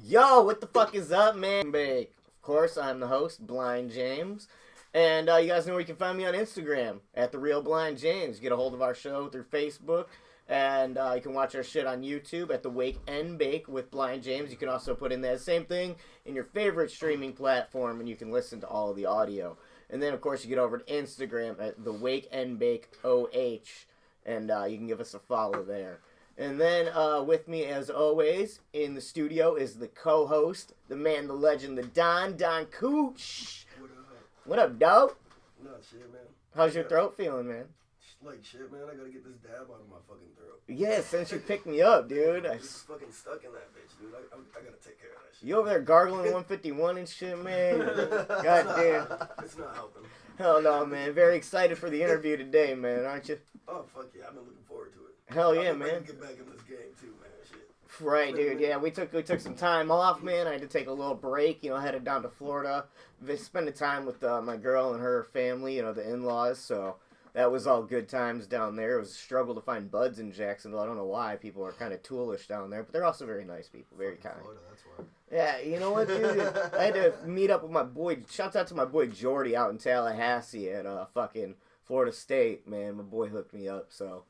Yo, what the fuck is up, man? Bake. Of course, I'm the host, Blind James. And you guys know where you can find me on Instagram, at The Real Blind James. Get a hold of our show through Facebook. And you can watch our shit on YouTube at The Wake and Bake with Blind James. You can also put in that same thing in your favorite streaming platform, and you can listen to all of the audio. And then, of course, you get over to Instagram at The Wake and Bake OH, and you can give us a follow there. And then with me, as always, in the studio is the co-host, the man, the legend, the Don Cooch. What up, dog? Not shit, man. How's your throat feeling, man? Like shit, man. I gotta get this dab out of my fucking throat. Yeah, since you picked me up, dude. I'm just fucking stuck in that bitch, dude. I gotta take care of that shit. You over there gargling 151 and shit, man? God damn. It's not helping. Hell no, man. Very excited for the interview today, man, aren't you? Oh, fuck yeah. I've been looking forward to it. Hell yeah, I'm ready man. to get back in this game, too, man. Shit. Right, dude. Yeah, we took some time off, man. I had to take a little break, headed down to Florida. Spending time with my girl and her family, the in-laws, so that was all good times down there. It was a struggle to find buds in Jacksonville. I don't know why. People are kind of toolish down there, but they're also very nice people, very kind. Florida, that's why. Yeah, you know what, dude? I had to meet up with my boy. Shouts out to my boy Jordy out in Tallahassee at fucking Florida State, man. My boy hooked me up, so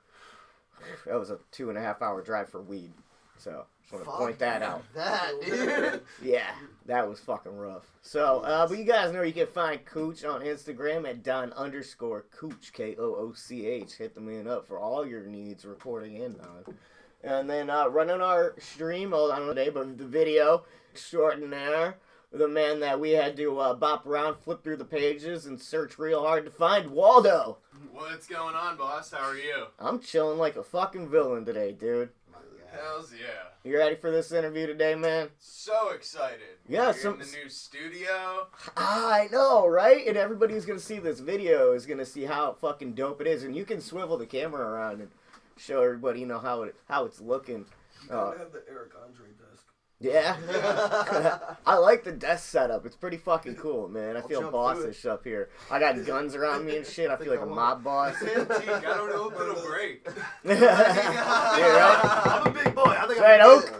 that was a 2.5-hour drive for weed. So just want to point that out. That, dude. Yeah, that was fucking rough. So, but you guys know you can find Cooch on Instagram at Don_Cooch, Kooch. Hit the man up for all your needs reporting in on. And then running our stream, hold on today, but the video extraordinaire, the man that we had to bop around, flip through the pages, and search real hard to find, Waldo. What's going on, boss? How are you? I'm chilling like a fucking villain today, dude. Hells yeah. You ready for this interview today, man? So excited. Yeah, We're in the new studio. I know, right? And everybody who's going to see this video is going to see how fucking dope it is. And you can swivel the camera around and show everybody, how it's looking. You gotta have the Eric Andre desk. Yeah. I like the desk setup. It's pretty fucking cool, man. I feel bossish up here. I got guns around me and shit. I feel like a mob boss. It's antique. I don't know if it'll break. Yeah, right? I'm a big boy. I think Right, I'm Oak?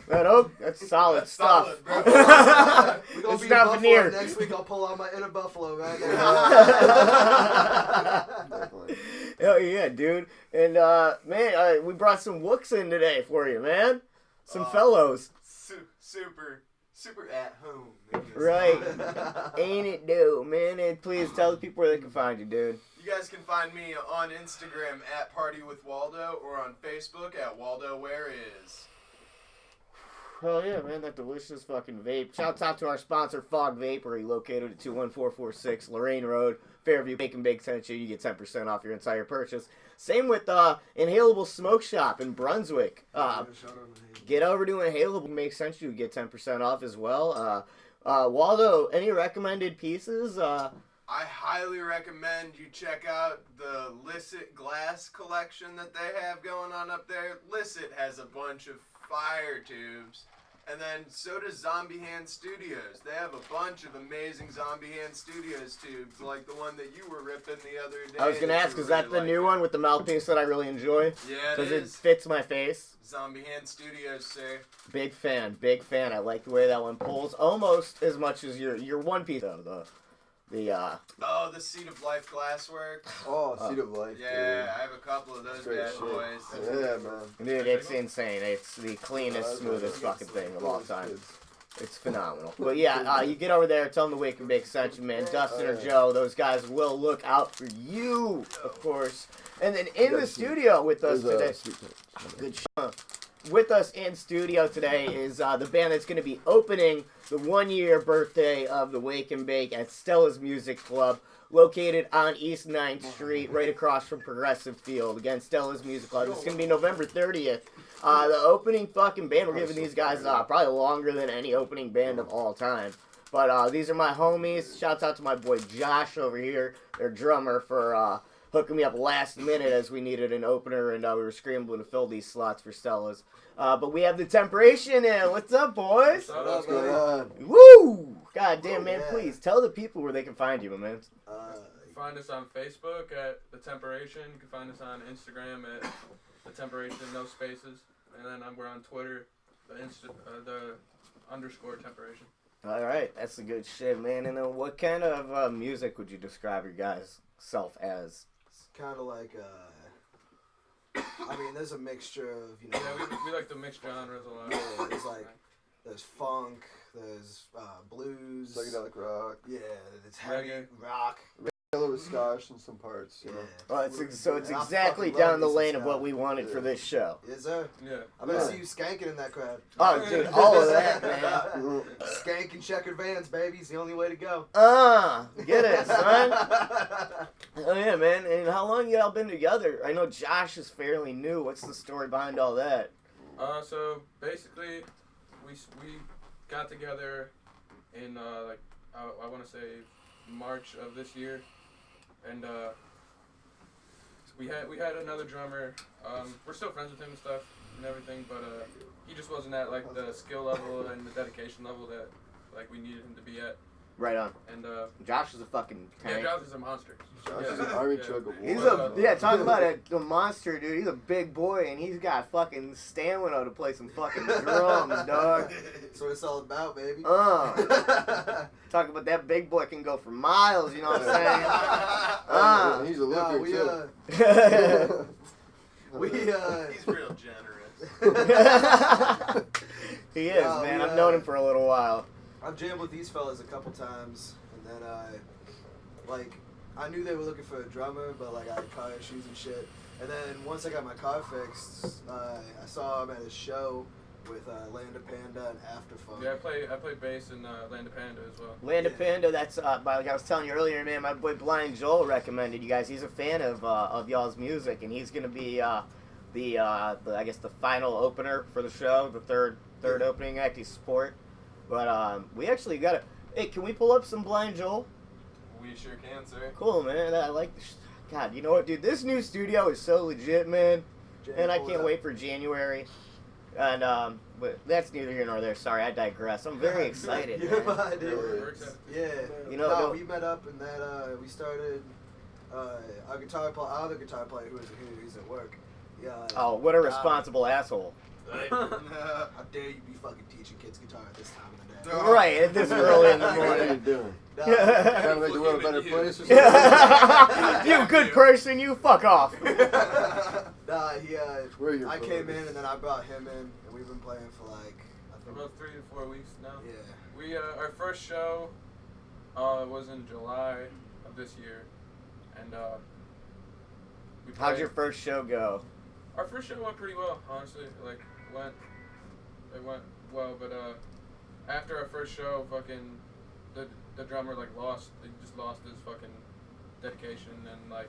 That Oak? That's solid That's stuff. solid, bro. We're gonna It's be in not Buffalo veneer. next week. I'll pull out my inner Buffalo right there. Hell yeah, dude. And, man, we brought some wooks in today for you, man. Some fellows. Super at home. Right. Ain't it, dude, man? And please tell the people where they can find you, dude. You guys can find me on Instagram at Party with Waldo or on Facebook at Waldo Where Is. Hell yeah, man, that delicious fucking vape. Shouts out to our sponsor, Fog Vapery, located at 21446 Lorraine Road, Fairview. Bake and Bake sent you. You get 10% off your entire purchase. Same with Nhalables Smokeshop in Brunswick. Get over to Nhalables, make sense. You get 10% off as well. Waldo, any recommended pieces? I highly recommend you check out the Licit Glass collection that they have going on up there. Licit has a bunch of fire tubes, and then so does Zombie Hand Studios. They have a bunch of amazing Zombie Hand Studios tubes, like the one that you were ripping the other day. I was going to ask, is that the new one with the mouthpiece that I really enjoy? Yeah, it Because is. it fits my face. Zombie Hand Studios, sir. Big fan. I like the way that one pulls almost as much as your one piece of the Seed of Life glasswork. Oh, Seed of Life. Yeah, I have a couple of those Straight bad shit. boys. Yeah, man. Dude, it's insane. It's the cleanest, smoothest fucking thing of all time. It's phenomenal. But yeah, you get over there, tell them the Wake and Bake sent you, man. Dustin or Joe, those guys will look out for you, of course. And then in the studio with us today, good shit. With us in studio today is the band that's going to be opening the 1-year birthday of the Wake and Bake at Stella's Music Club, located on East 9th Street, right across from Progressive Field. Again, Stella's Music Club. It's going to be November 30th. The opening fucking band, we're giving these guys probably longer than any opening band of all time. But these are my homies. Shouts out to my boy Josh over here, their drummer, for hooking me up last minute as we needed an opener, and we were scrambling to fill these slots for Stella's. But we have the Temperation in. What's up, boys? What's going on? Woo! God damn, man, please tell the people where they can find you, my man. Find us on Facebook at The Temperation. You can find us on Instagram at The Temperation, no spaces. And then we're on Twitter, the _Temperation. All right, that's the good shit, man. And then what kind of music would you describe your guys' self as? It's kind of like, I mean, there's a mixture of, you know. Yeah, we like the mixed genres a lot. Yeah, there's funk, there's blues. Psychedelic rock. Yeah, it's heavy Reggae. rock. A little scotch in some parts. Yeah. You know? Well, it's And I exactly fucking love down the me some lane of ska. what we wanted for this show. Is there? Yeah. I'm gonna Yeah. see you skanking in that crowd. Oh, dude, all of that, man. Skanking checkered vans, baby. It's the only way to go. Get it, son. Oh yeah, man. And how long y'all been together? I know Josh is fairly new. What's the story behind all that? So basically, we got together in I want to say March of this year, and we had another drummer. We're still friends with him and stuff and everything, but he just wasn't at like the skill level and the dedication level that like we needed him to be at. Right on. And Josh is a fucking tank. yeah, Josh is a monster. Josh is Yeah. an army Yeah. truck of He's war. talk about a monster, dude. He's a big boy, and he's got fucking stamina to play some fucking drums, dog. That's what it's all about, baby. Talk about that big boy can go for miles, you know what I'm Yeah, he's a Nah, looker we, too. saying? He's real generous. He is, Nah, man. we, I've known him for a little while. I've jammed with these fellas a couple times, and then I knew they were looking for a drummer, but like I had car issues and shit. And then once I got my car fixed, I saw him at a show with Land of Panda and Afterfunk. Yeah, I play bass in Land of Panda as well. Land of Panda, that's like I was telling you earlier, man. My boy Blind Joel recommended you guys. He's a fan of y'all's music, and he's gonna be the I guess the final opener for the show, the third opening act. He's support. But we actually got Hey, can we pull up some Blind Joel? We sure can, sir. Cool, man. I like God, you know what, dude? This new studio is so legit, man. And I can't wait for January. And but that's neither here nor there. Sorry, I digress. I'm very excited, Yeah, man. but We're excited. yeah. You know, we met up and that we started. Our other guitar player who was here, he's at work. Yeah. Oh, what a responsible asshole. How dare you be fucking teaching kids guitar at this time of the day? Right, at this early in the What are you morning. doing? Nah, Trying to make the world a better place or something? You good person, you fuck off. nah, Where are your I came brothers? in and then I brought him in and we've been playing for like I For think about 3 to 4 weeks now. yeah. We our first show was in July of this year, and we How'd played- your first show go? Our first show went pretty well, honestly. Like it went well, but after our first show, fucking the drummer he just lost his fucking dedication, and like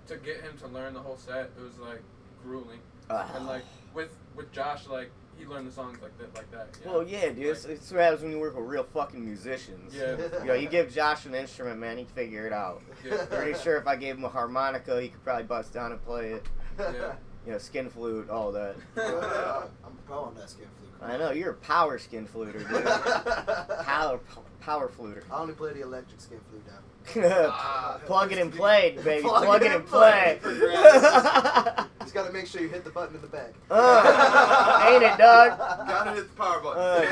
to get him to learn the whole set, it was like grueling. And like with Josh, like he learned the songs like that. You know? Well, yeah, dude. It's what happens when you work with real fucking musicians. Yeah. You know, you give Josh an instrument, man, he'd figure it out. Yeah. Pretty sure if I gave him a harmonica, he could probably bust down and play it. Yeah. You know, skin flute, all that. I'm pro on that skin flute. I know, you're a power skin fluter, dude. Power fluter. I only play the electric skin flute now. Plug it and play, baby. Plug Plug it it and and play. Just gotta make sure you hit the button in the back. Ain't it, dog? Gotta hit the power button.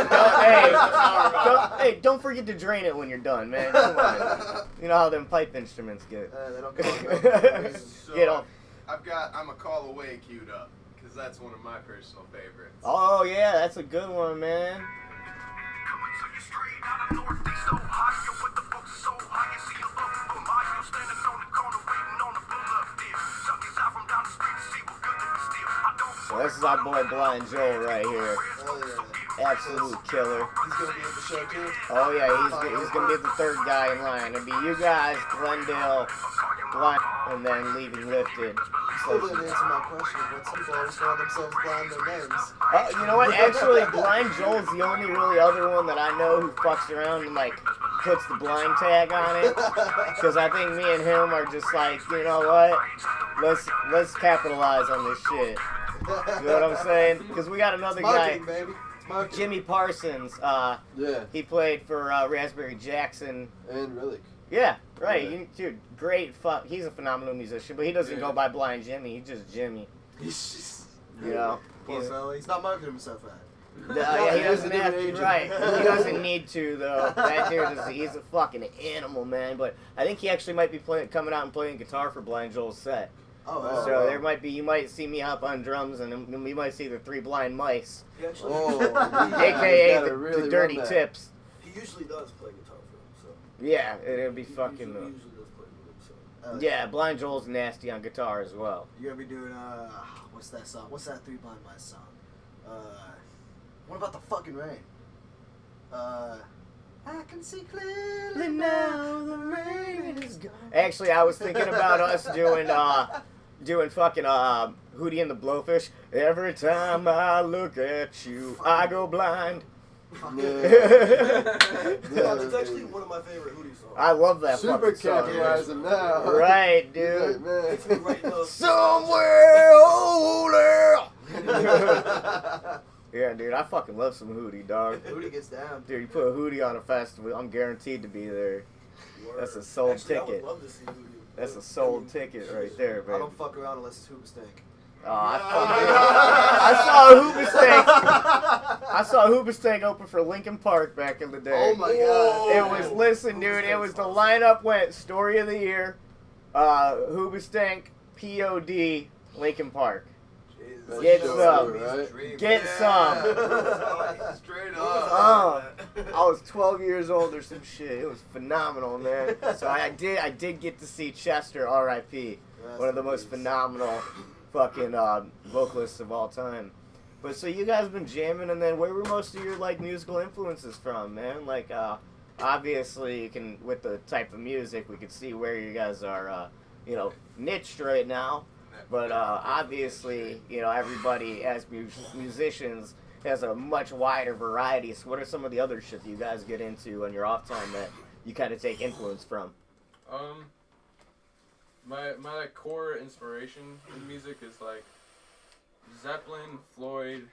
Don't forget to drain it when you're done, man. Come on. You know how them pipe instruments get. They don't go So Get off. I'm a Call Away queued up because that's one of my personal favorites. Oh yeah, that's a good one, man. So this is our boy Blind Joel right here. Oh yeah. Absolute killer. He's gonna be at the show too. Oh yeah, he's gonna be the third guy in line. It'll be you guys, Glendale, Blind, and then Leaving Lifted. Still didn't answer my question of what people always call themselves blind their names. You know what? Actually, Blind Joel's the only really other one that I know who fucks around and like puts the blind tag on it. Because I think me and him are just like, you know what? Let's capitalize on this shit. You know what I'm saying? Because we got another guy, Marketing, baby. It's marketing. Jimmy Parsons. Yeah, He played for Raspberry Jackson. and Relic. Yeah, right. Yeah. Dude, great. He's a phenomenal musician, but he doesn't go by Blind Jimmy. He's just Jimmy. He's just, You know? poor fella. He's not marketing himself right. No, yeah, he doesn't He's a have different to. agent. Right, he doesn't need to though. That dude he's a fucking animal, man. But I think he actually might be coming out and playing guitar for Blind Joel's set. Oh, So there might be, you might see me hop on drums, and we might see the Three Blind Mice, aka the Dirty Tips. He usually does play guitar for him, so. Yeah, it'll be He fucking. usually does play with him, so. Yeah, Blind Joel's nasty on guitar as well. You're gonna be doing what's that song? What's that Three Blind Mice song? What about the fucking rain? I can see clearly now the rain is gone. Actually, I was thinking about us doing fucking Hootie and the Blowfish. Every time I look at you, I go blind. It's actually one of my favorite Hootie songs. I love that Super fucking song. capitalizing now. Right, Hey, dude. man. It's me right now. Somewhere older. Yeah, dude, I fucking love some Hootie, dog. Hootie gets down. Dude, you put a Hootie on a festival, I'm guaranteed to be there. That's a sold Actually, I ticket. would love to see Hootie. That's a sold ticket right there, I man. don't fuck around unless it's Hoopa Stank. Oh, I saw Hoopa Stank open for Linkin Park back in the day. Oh my god. It was, listen, dude, it was the lineup went Story of the Year, Hoopa Stank, POD, Linkin Park. Jesus. Get That's some. right? Get some. Straight Oh, up. I was 12 years old or some shit. It was phenomenal, man. So I did get to see Chester, R.I.P., one of the most phenomenal fucking vocalists of all time. But so you guys been jamming, and then where were most of your like musical influences from, man? Like obviously you can, with the type of music, we could see where you guys are niched right now. But obviously, everybody as musicians has a much wider variety. So what are some of the other shit that you guys get into on your off time that you kind of take influence from? My like core inspiration in music is like Zeppelin, Floyd,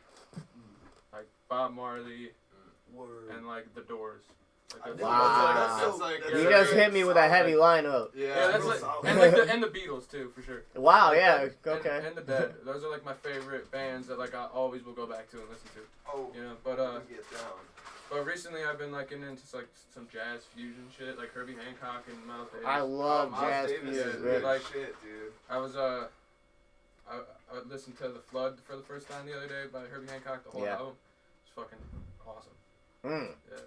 like Bob Marley, and like The Doors. Like, Wow. That's like You just hit me with a heavy lineup. Yeah, that's like, solid. and the Beatles too, for sure. Wow, Like yeah, that, okay. And the Dead. Those are like my favorite bands that like I always will go back to and listen to. Oh, But get down. but recently I've been like into like some jazz fusion shit, like Herbie Hancock and Miles Davis. I love Miles jazz Davis music, is man. good Like- shit, dude. I was I listened to The Flood for the first time the other day by Herbie Hancock. The whole Yeah. album. It's fucking awesome. Mm. Yeah,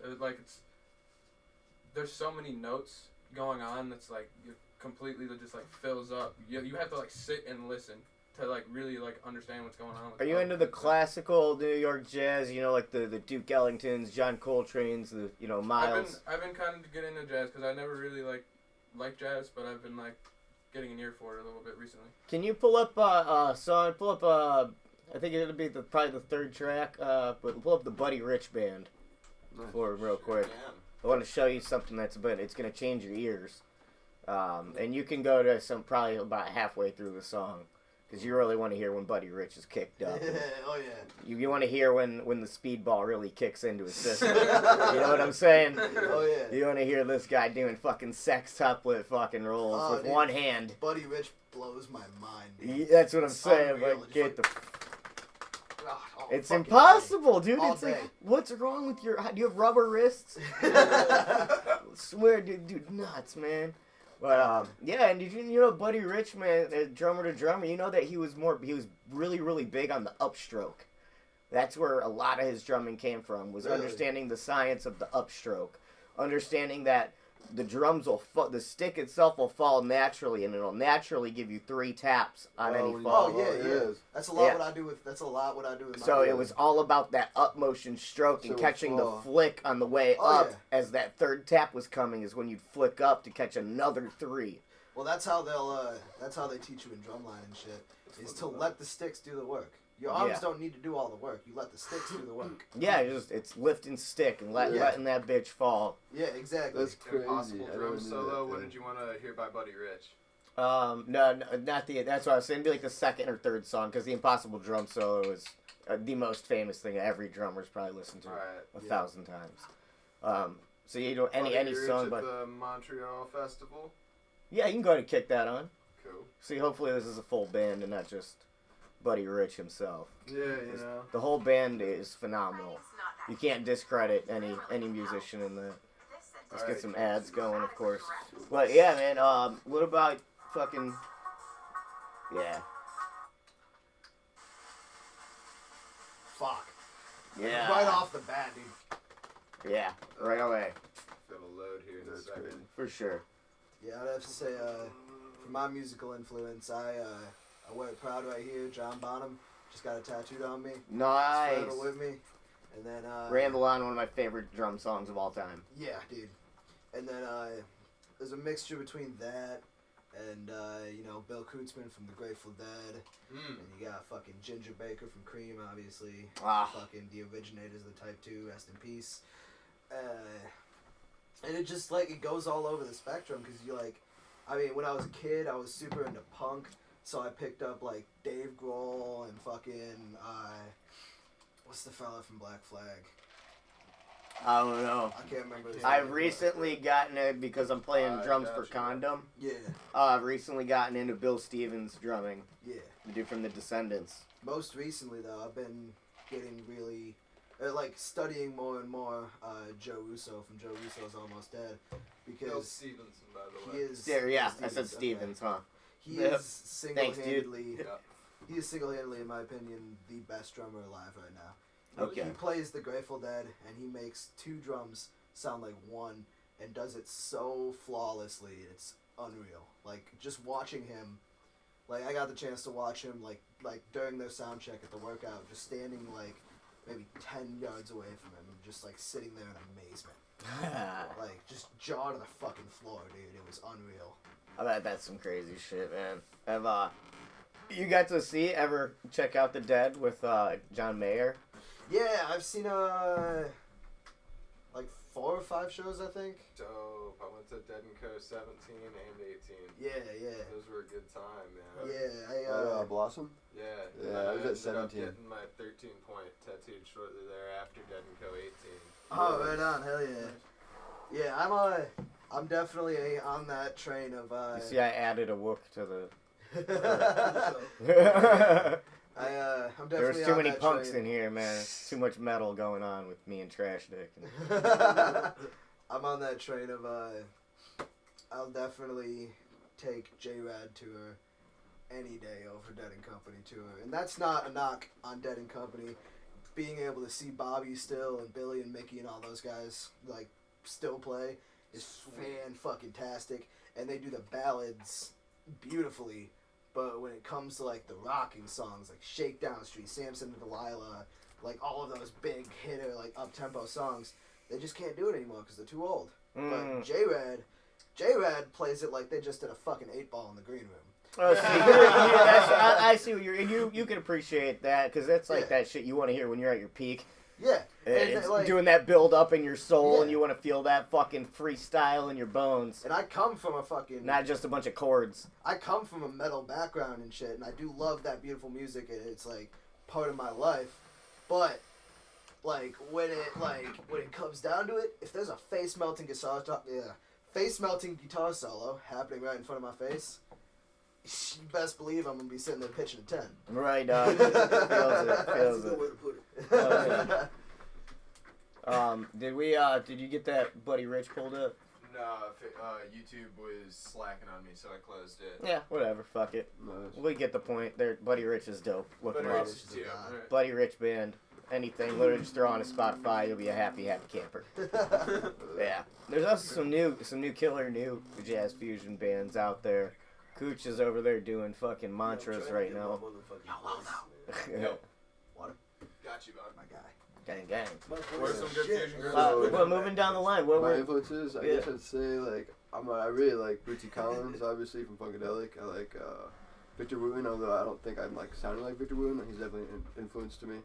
there's so many notes going on that's like you completely just like fills up. You have to like sit and listen to like really like understand what's going on. Are you into the classical New York jazz? Like the Duke Ellingtons, John Coltrane's, the Miles. I've been kind of getting into jazz because I never really liked jazz, but I've been like getting an ear for it a little bit recently. Can you pull up song? Pull up I think it'll be probably the third track. But pull up the Buddy Rich Band for real quick. I want to show you something it's gonna change your ears. And you can go to probably about halfway through the song, because you really want to hear when Buddy Rich is kicked up. Oh yeah. You want to hear when the speedball really kicks into his system. You know what I'm saying? Oh yeah. You want to hear this guy doing fucking sextuplet fucking rolls Oh, with dude. one hand. Buddy Rich blows my mind. Dude. That's what I'm saying. unreal. Like, get the. All It's fucking impossible, dude. All It's like, day. what's wrong with your? Do you have rubber wrists? day. I swear, dude, nuts, man. But yeah, and did you know Buddy Rich, man, drummer to drummer? You know that he was really, really big on the upstroke. That's where a lot of his drumming came from. Was Really? understanding the science of the upstroke, understanding that the drums the stick itself will fall naturally, and it'll naturally give you 3 taps on any fall. Oh yeah, it yeah. is. That's a lot Yeah. what I do with. That's a lot what I do with. My So it drumming. was all about that up motion stroke and So catching the fall. flick on the way Oh, up yeah. as that third tap was coming is when you'd flick up to catch another 3. Well, that's how they'll. That's how they teach you in drumline and shit. Is to let the sticks do the work. Your arms Yeah. don't need to do all the work. You let the sticks do the work. Yeah, it's lift and stick and Yeah. letting that bitch fall. Yeah, exactly. That's crazy. Impossible I never drum knew solo. that What thing. did you want to hear by Buddy Rich? No, not the. That's what I was saying. It'd be like the second or third song, because the Impossible Drum Solo is the most famous thing every drummer's probably listened to All right. 1,000 times. So you know Buddy any Rich song, at but the Montreal Festival. yeah, you can go ahead and kick that on. Cool. See, hopefully this is a full band and not just Buddy Rich himself. Yeah, you know. The whole band is phenomenal. You can't discredit any musician in that. Let's get some ads going, of course. But yeah, man. What about fucking? Yeah. Fuck. Yeah. Right off the bat, dude. Yeah. Right away. Got a load here in a That's second. crazy. For sure. Yeah, I'd have to say, for my musical influence, I wear it proud right here. John Bonham just got it tattooed on me. Nice. It's forever with me. And then Ramble On, one of my favorite drum songs of all time. Yeah, dude. And then there's a mixture between that and you know, Bill Kreutzmann from the Grateful Dead. And you got fucking Ginger Baker from Cream, obviously. Fucking the originators of the Type 2, rest in peace. And it just, like, it goes all over the spectrum, because you, like, I mean, when I was a kid, I was super into punk, so I picked up, like, Dave Grohl and fucking, what's the fella from Black Flag? I don't know. I can't remember his I've name. recently gotten it because I'm playing drums for gotcha. Condom. Yeah, I've recently gotten into Bill Stevens drumming. yeah. The dude from The Descendants. Most recently, though, I've been getting really, like, studying more and more Joe Russo from Joe Russo's Almost Dead, Bill because Stevenson, by the he way. is... There, yeah, I Stevens, said okay. Stevens, huh? He Yep. is single-handedly... Yeah. He is single-handedly, in my opinion, the best drummer alive right now. Okay. He plays the Grateful Dead, and he makes two drums sound like one, and does it so flawlessly. It's unreal. Like, just watching him, like, I got the chance to watch him, like during their sound check at the workout, just standing, like, maybe 10 yards away from him, and just, like, sitting there in amazement. Like, just jaw to the fucking floor, dude. It was unreal. I bet that's some crazy shit, man. Have you got to ever check out The Dead with John Mayer? Yeah, I've seen, like 4 or 5 shows, I think. Dope. I went to Dead & Co. 17 and 18. Yeah, yeah. Those were a good time, man. Yeah, Blossom? Yeah. Yeah, I was at ended 17. up getting my 13-point tattooed shortly thereafter, Dead & Co. 18. Oh, right on, hell yeah. Yeah, I'm definitely on that train of, You see, I added a wook to the... I'm definitely There's too on many that punks train. in here, man. It's too much metal going on with me and Trash Dick. I'm on that train of, I'll definitely take J-Rad tour any day over Dead & Company tour. And that's not a knock on Dead & Company. Being able to see Bobby still and Billy and Mickey and all those guys, like, still play is fan-fucking-tastic. And they do the ballads beautifully. But when it comes to, like, the rocking songs, like Shakedown Street, Samson and Delilah, like, all of those big hitter, like, up-tempo songs, they just can't do it anymore because they're too old. But J-Rad plays it like they just did a fucking 8-ball in the green room. Oh, see, I see what and you can appreciate that because that's like Yeah. that shit you want to hear when you're at your peak. Yeah. It's like, doing that build up in your soul, Yeah. and you want to feel that fucking freestyle in your bones, and I come from a fucking... not just a bunch of chords. I come from a metal background and shit, and I do love that beautiful music, and it's, like, part of my life. But, like, when it comes down to it, if there's a face-melting guitar solo happening right in front of my face, you best believe I'm gonna be sitting there pitching a 10. Right, dog. Feels it. That's a Feels good it. way to put it. Oh, yeah. Did you get that Buddy Rich pulled up? No, YouTube was slacking on me, so I closed it. Yeah, whatever. Fuck it. Nice. We get the point. Buddy Rich is dope. Look But him it up. was too. Alright. Buddy Rich band. Anything. Literally just throw on a Spotify. You'll be a happy camper. Yeah. There's also some new killer new jazz fusion bands out there. Cooch is over there doing fucking mantras right now. Yo. Got you, bud. My guy. Gang, gang. Where's some good fusion groups? Well, moving down the line. What My were influences, I guess I'd say, like, I really like Bootsy Collins, obviously, from Funkadelic. I like Victor Wooten, although I don't think I'm, like, sounding like Victor Wooten. He's definitely an influence to me.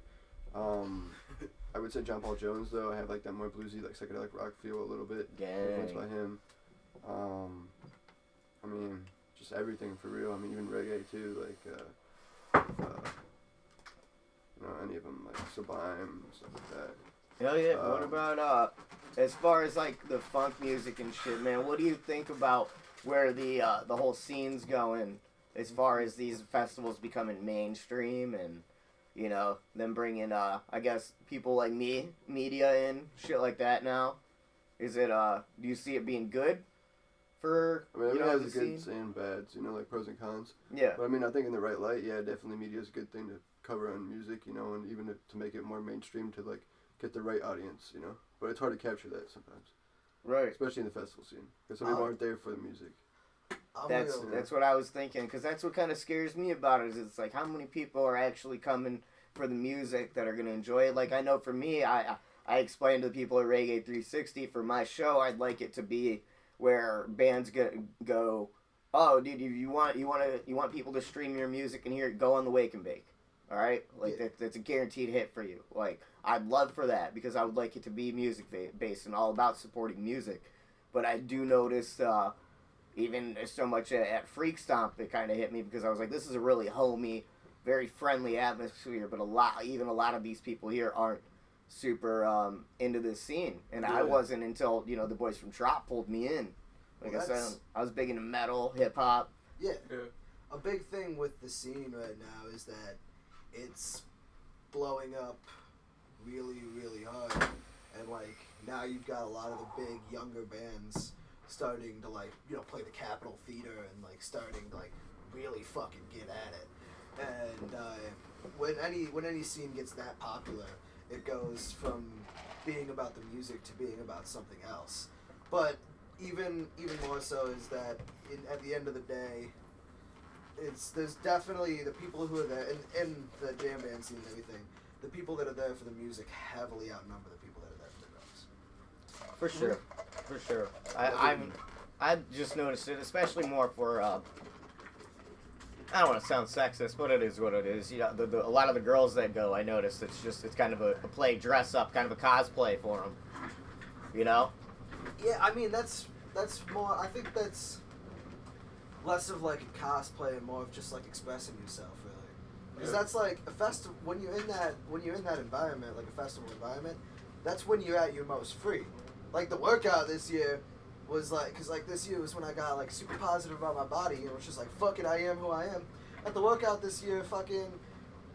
I would say John Paul Jones, though. I have, like, that more bluesy, like, psychedelic rock feel a little bit. Influenced by gang? him. I mean, just everything for real. I mean, even reggae, too, like, you know, any of them, like Sublime, stuff like that. Hell yeah. What about as far as like the funk music and shit, man? What do you think about where the whole scene's going as far as these festivals becoming mainstream and, you know, them bringing, I guess, people like me, media in, shit like that now? Is it, do you see it being good for, I mean, you know, everyone the has a good scene? and bads, you know, like pros and cons. Yeah. But I mean, I think in the right light, yeah, definitely media is a good thing to cover on music, you know, and even to make it more mainstream to, like, get the right audience, you know. But it's hard to capture that sometimes, Right. especially in the festival scene, because some people aren't there for the music. That's what I was thinking, because that's what kind of scares me about it, is it's like how many people are actually coming for the music that are going to enjoy it. Like, I know for me, I explained to the people at Reggae 360, for my show, I'd like it to be where bands go, oh, dude, you want people to stream your music and hear it, go on the Wake and Bake. All right? Like, that's a guaranteed hit for you. Like, I'd love for that, because I would like it to be music-based and all about supporting music. But I do notice, even so much at Freak Stomp, it kind of hit me, because I was like, this is a really homey, very friendly atmosphere, but a lot of these people here aren't super into this scene. And I wasn't until, you know, the boys from Trop pulled me in. Like I said, I was big into metal, hip-hop. Yeah. Yeah. A big thing with the scene right now is that it's blowing up really, really hard. And, like, now you've got a lot of the big, younger bands starting to, like, you know, play the Capitol Theater and, like, starting to, like, really fucking get at it. And when any scene gets that popular, it goes from being about the music to being about something else. But even more so is that at the end of the day, there's definitely the people who are there in the jam band scene and everything. The people that are there for the music heavily outnumber the people that are there for the drums. For sure. I just noticed it, especially more for, I don't want to sound sexist, but it is what it is. You know, a lot of the girls that go, I noticed it's kind of a play dress up, kind of a cosplay for them. You know? Yeah, I mean that's more. I think that's less of like a cosplay and more of just like expressing yourself, really. Because that's like a festival. When you're in that environment, like a festival environment, that's when you're at your most free. Like the workout this year was like, because like this year was when I got like super positive about my body and it was just like, fuck it, I am who I am. At the workout this year, fucking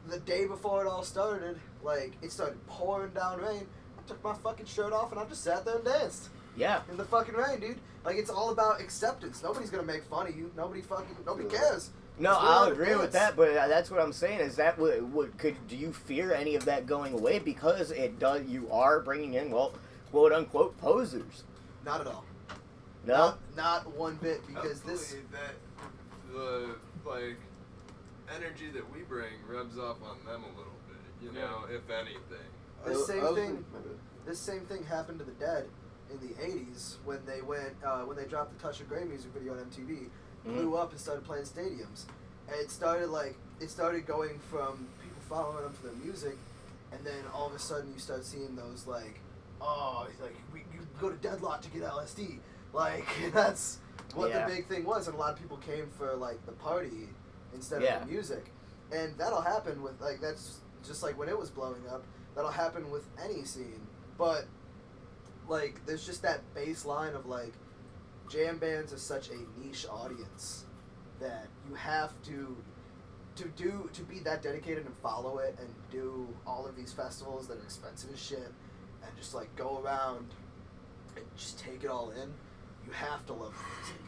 the day before it all started, like it started pouring down rain. I took my fucking shirt off and I just sat there and danced. Yeah. In the fucking rain, dude. Like it's all about acceptance. Nobody's gonna make fun of you. Nobody cares. No, I'll agree with that, but that's what I'm saying. Is that do you fear any of that going away, because it does? You are bringing in, well, quote unquote posers. Not at all. No, not one bit, because Hopefully this. that the like energy that we bring rubs off on them a little bit. You know, if anything. This same thing happened to the Dead in the '80s when they dropped the Touch of Grey music video on MTV, blew up and started playing stadiums. And it started going from people following them for their music, and then all of a sudden you start seeing those like, oh, like you go to Deadlock to get LSD. Like that's what the big thing was, and a lot of people came for like the party instead of the music, and that'll happen with like that's just like when it was blowing up. That'll happen with any scene, but like there's just that baseline of like jam bands are such a niche audience that you have to be that dedicated and follow it and do all of these festivals that are expensive as shit and just like go around and just take it all in. You have to love the music.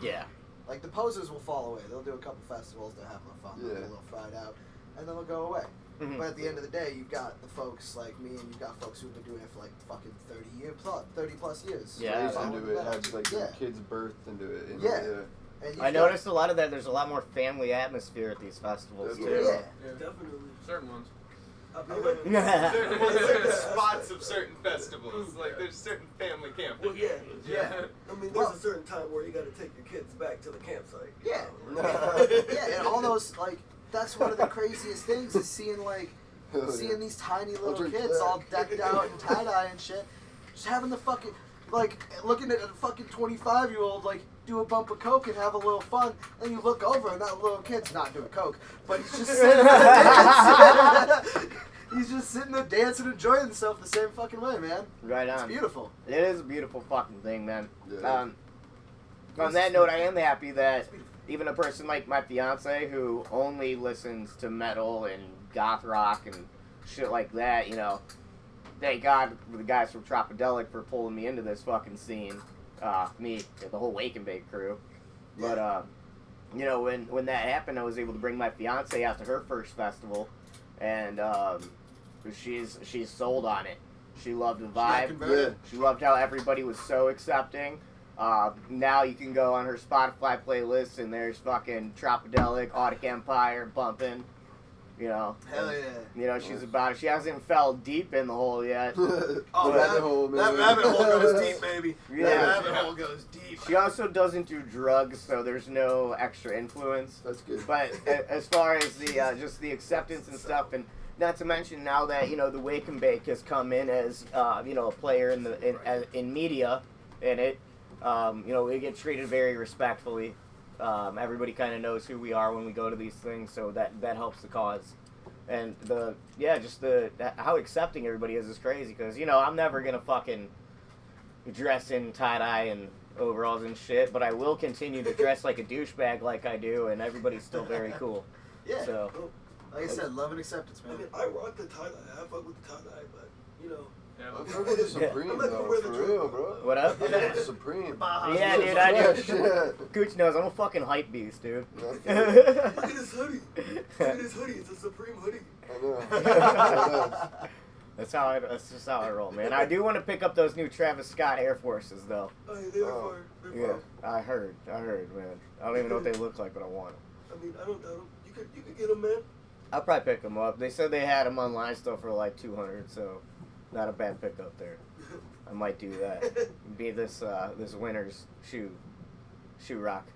Yeah. Like the posers will fall away. They'll do a couple festivals, they'll have a little fun, they'll get a little fried out, and then they'll go away. Mm-hmm. But at the end of the day, you've got the folks like me, and you've got folks who've been doing it for like fucking 30 plus years. Yeah. Raised Following into it, that. had like their kids birthed into it. You know? Yeah. And I noticed a lot of that. There's a lot more family atmosphere at these festivals too. Yeah. Definitely. Certain ones. Certain spots of certain festivals. Like there's certain family camping. Well, yeah. Yeah. I mean, there's a certain time where you got to take your kids back to the campsite. Yeah. Yeah, and all those like that's one of the craziest things is seeing like seeing these tiny little kids all decked out in tie dye and shit, just having the fucking like looking at a fucking 25-year-old like do a bump of coke and have a little fun, and you look over and that little kid's not doing coke, but he's just sitting there dancing. He's just sitting there dancing, enjoying himself the same fucking way, man. Right on. It's beautiful. It is a beautiful fucking thing, man. Yeah. On that note, I am happy that even a person like my fiance who only listens to metal and goth rock and shit like that, you know, thank God for the guys from Tropodelic for pulling me into this fucking scene. Me, the whole Wake and Bake crew. But, you know, when that happened, I was able to bring my fiance out to her first festival, and she's sold on it. She loved the vibe. She loved how everybody was so accepting. Now you can go on her Spotify playlist and there's fucking Tropodelic, Audic Empire bumping. You know. Hell yeah. You know, she's about it. She hasn't fell deep in the hole yet. Oh, rabbit hole, man. That rabbit hole goes deep, baby. Yeah. That rabbit hole goes deep. She also doesn't do drugs, so there's no extra influence. That's good. But as far as the just the acceptance and stuff, and not to mention now that, you know, the Wake and Bake has come in as you know, a player in media in it. You know, we get treated very respectfully. Everybody kind of knows who we are when we go to these things, so that helps the cause. And how accepting everybody is crazy, because, you know, I'm never gonna fucking dress in tie-dye and overalls and shit, but I will continue to dress like a douchebag like I do, and everybody's still very cool. Yeah. So, like I said, love and acceptance, man. I mean, I rock the tie-dye. I fuck with the tie-dye, but, you know. Yeah, I'm fucking with the Supreme, I'm not gonna though, wear the for drip. real, bro. what up? I'm with the Supreme. Yeah, dude, I do. Shit. Gooch knows, I'm a fucking hype beast, dude. Look at this hoodie. Look at this hoodie. It's a Supreme hoodie. I know. That's just how I roll, man. I do want to pick up those new Travis Scott Air Forces, though. Oh, yeah, they are fire. They're Yeah, fire. I heard, man. I don't even know what they look like, but I want them. I mean, I don't doubt them. You could get them, man. I'll probably pick them up. They said they had them online still for like 200, so not a bad pickup there. I might do that. Be this winter's shoe rock.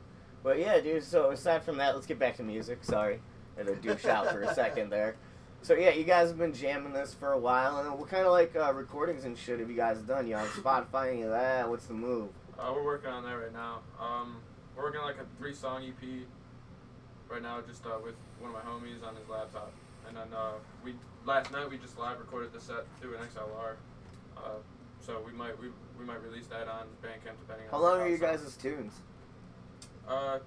But yeah, dude. So aside from that, let's get back to music. Sorry, I had to douche out for a second there. So yeah, you guys have been jamming this for a while, and what kind of like recordings and shit have you guys done? You on Spotify, any of that? What's the move? We're working on that right now. We're working on like a 3-song EP right now, just with one of my homies on his laptop. And then last night we just live recorded the set through an XLR. So we might release that on Bandcamp depending on How long how are you it sounds. guys' tunes? 5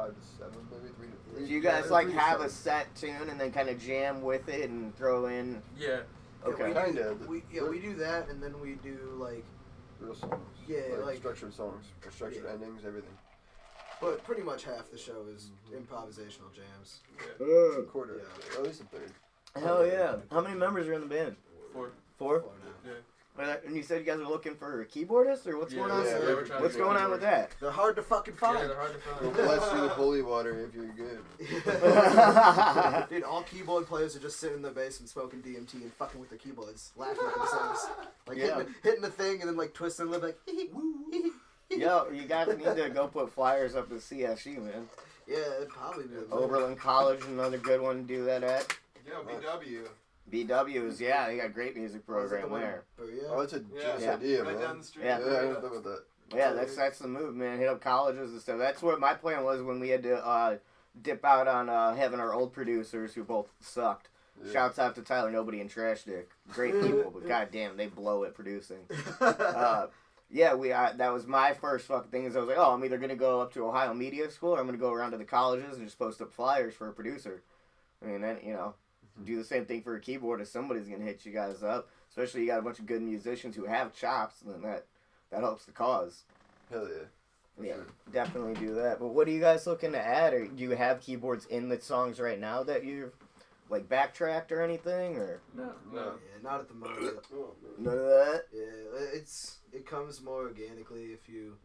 to 7, maybe 3 to 3. Do you guys like have a set tune and then kind of jam with it and throw in? Yeah. Okay. Kinda. We do that, and then we do like Real songs. Yeah, like structured songs, or structured endings, everything. But pretty much half the show is improvisational jams. A quarter, Yeah. at least a third. Hell yeah. How many members are in the band? 4. Four? For now. Yeah. And you said you guys are looking for a keyboardist, or what's going on? yeah, we're trying to What's get going on with that? They're hard to fucking Yeah, find. they're hard to We'll find. bless you with holy water if you're good. Dude, all keyboard players are just sitting in their basement smoking DMT and fucking with their keyboards, laughing at themselves, like Yeah. hitting the thing and then like twisting a little bit, like Yo, you guys need to go put flyers up at CSU, man. yeah, it'd probably be. Oberlin College, another good one to do that at. You know, BW. BW's, yeah, they got a great music program there. Oh, it's a genius Yeah. idea, Right man. down the street. Yeah. I didn't think about that. Yeah, that's the move, man. Hit up colleges and stuff. That's what my plan was when we had to dip out on having our old producers who both sucked. Yeah. Shouts out to Tyler Nobody and Trash Dick. Great people, but goddamn, they blow at producing. Yeah, that was my first fucking thing. Is I was like, oh, I'm either gonna go up to Ohio Media School or I'm gonna go around to the colleges and just post up flyers for a producer. I mean, then do the same thing for a keyboardist. Somebody's gonna hit you guys up, especially you got a bunch of good musicians who have chops, and then that helps the cause. Hell yeah. For Yeah, sure. definitely do that. But what are you guys looking to add? Or do you have keyboards in the songs right now that you've like backtracked or anything, or No. Yeah, not at the moment. Oh, man. none of that? Yeah, it comes more organically if you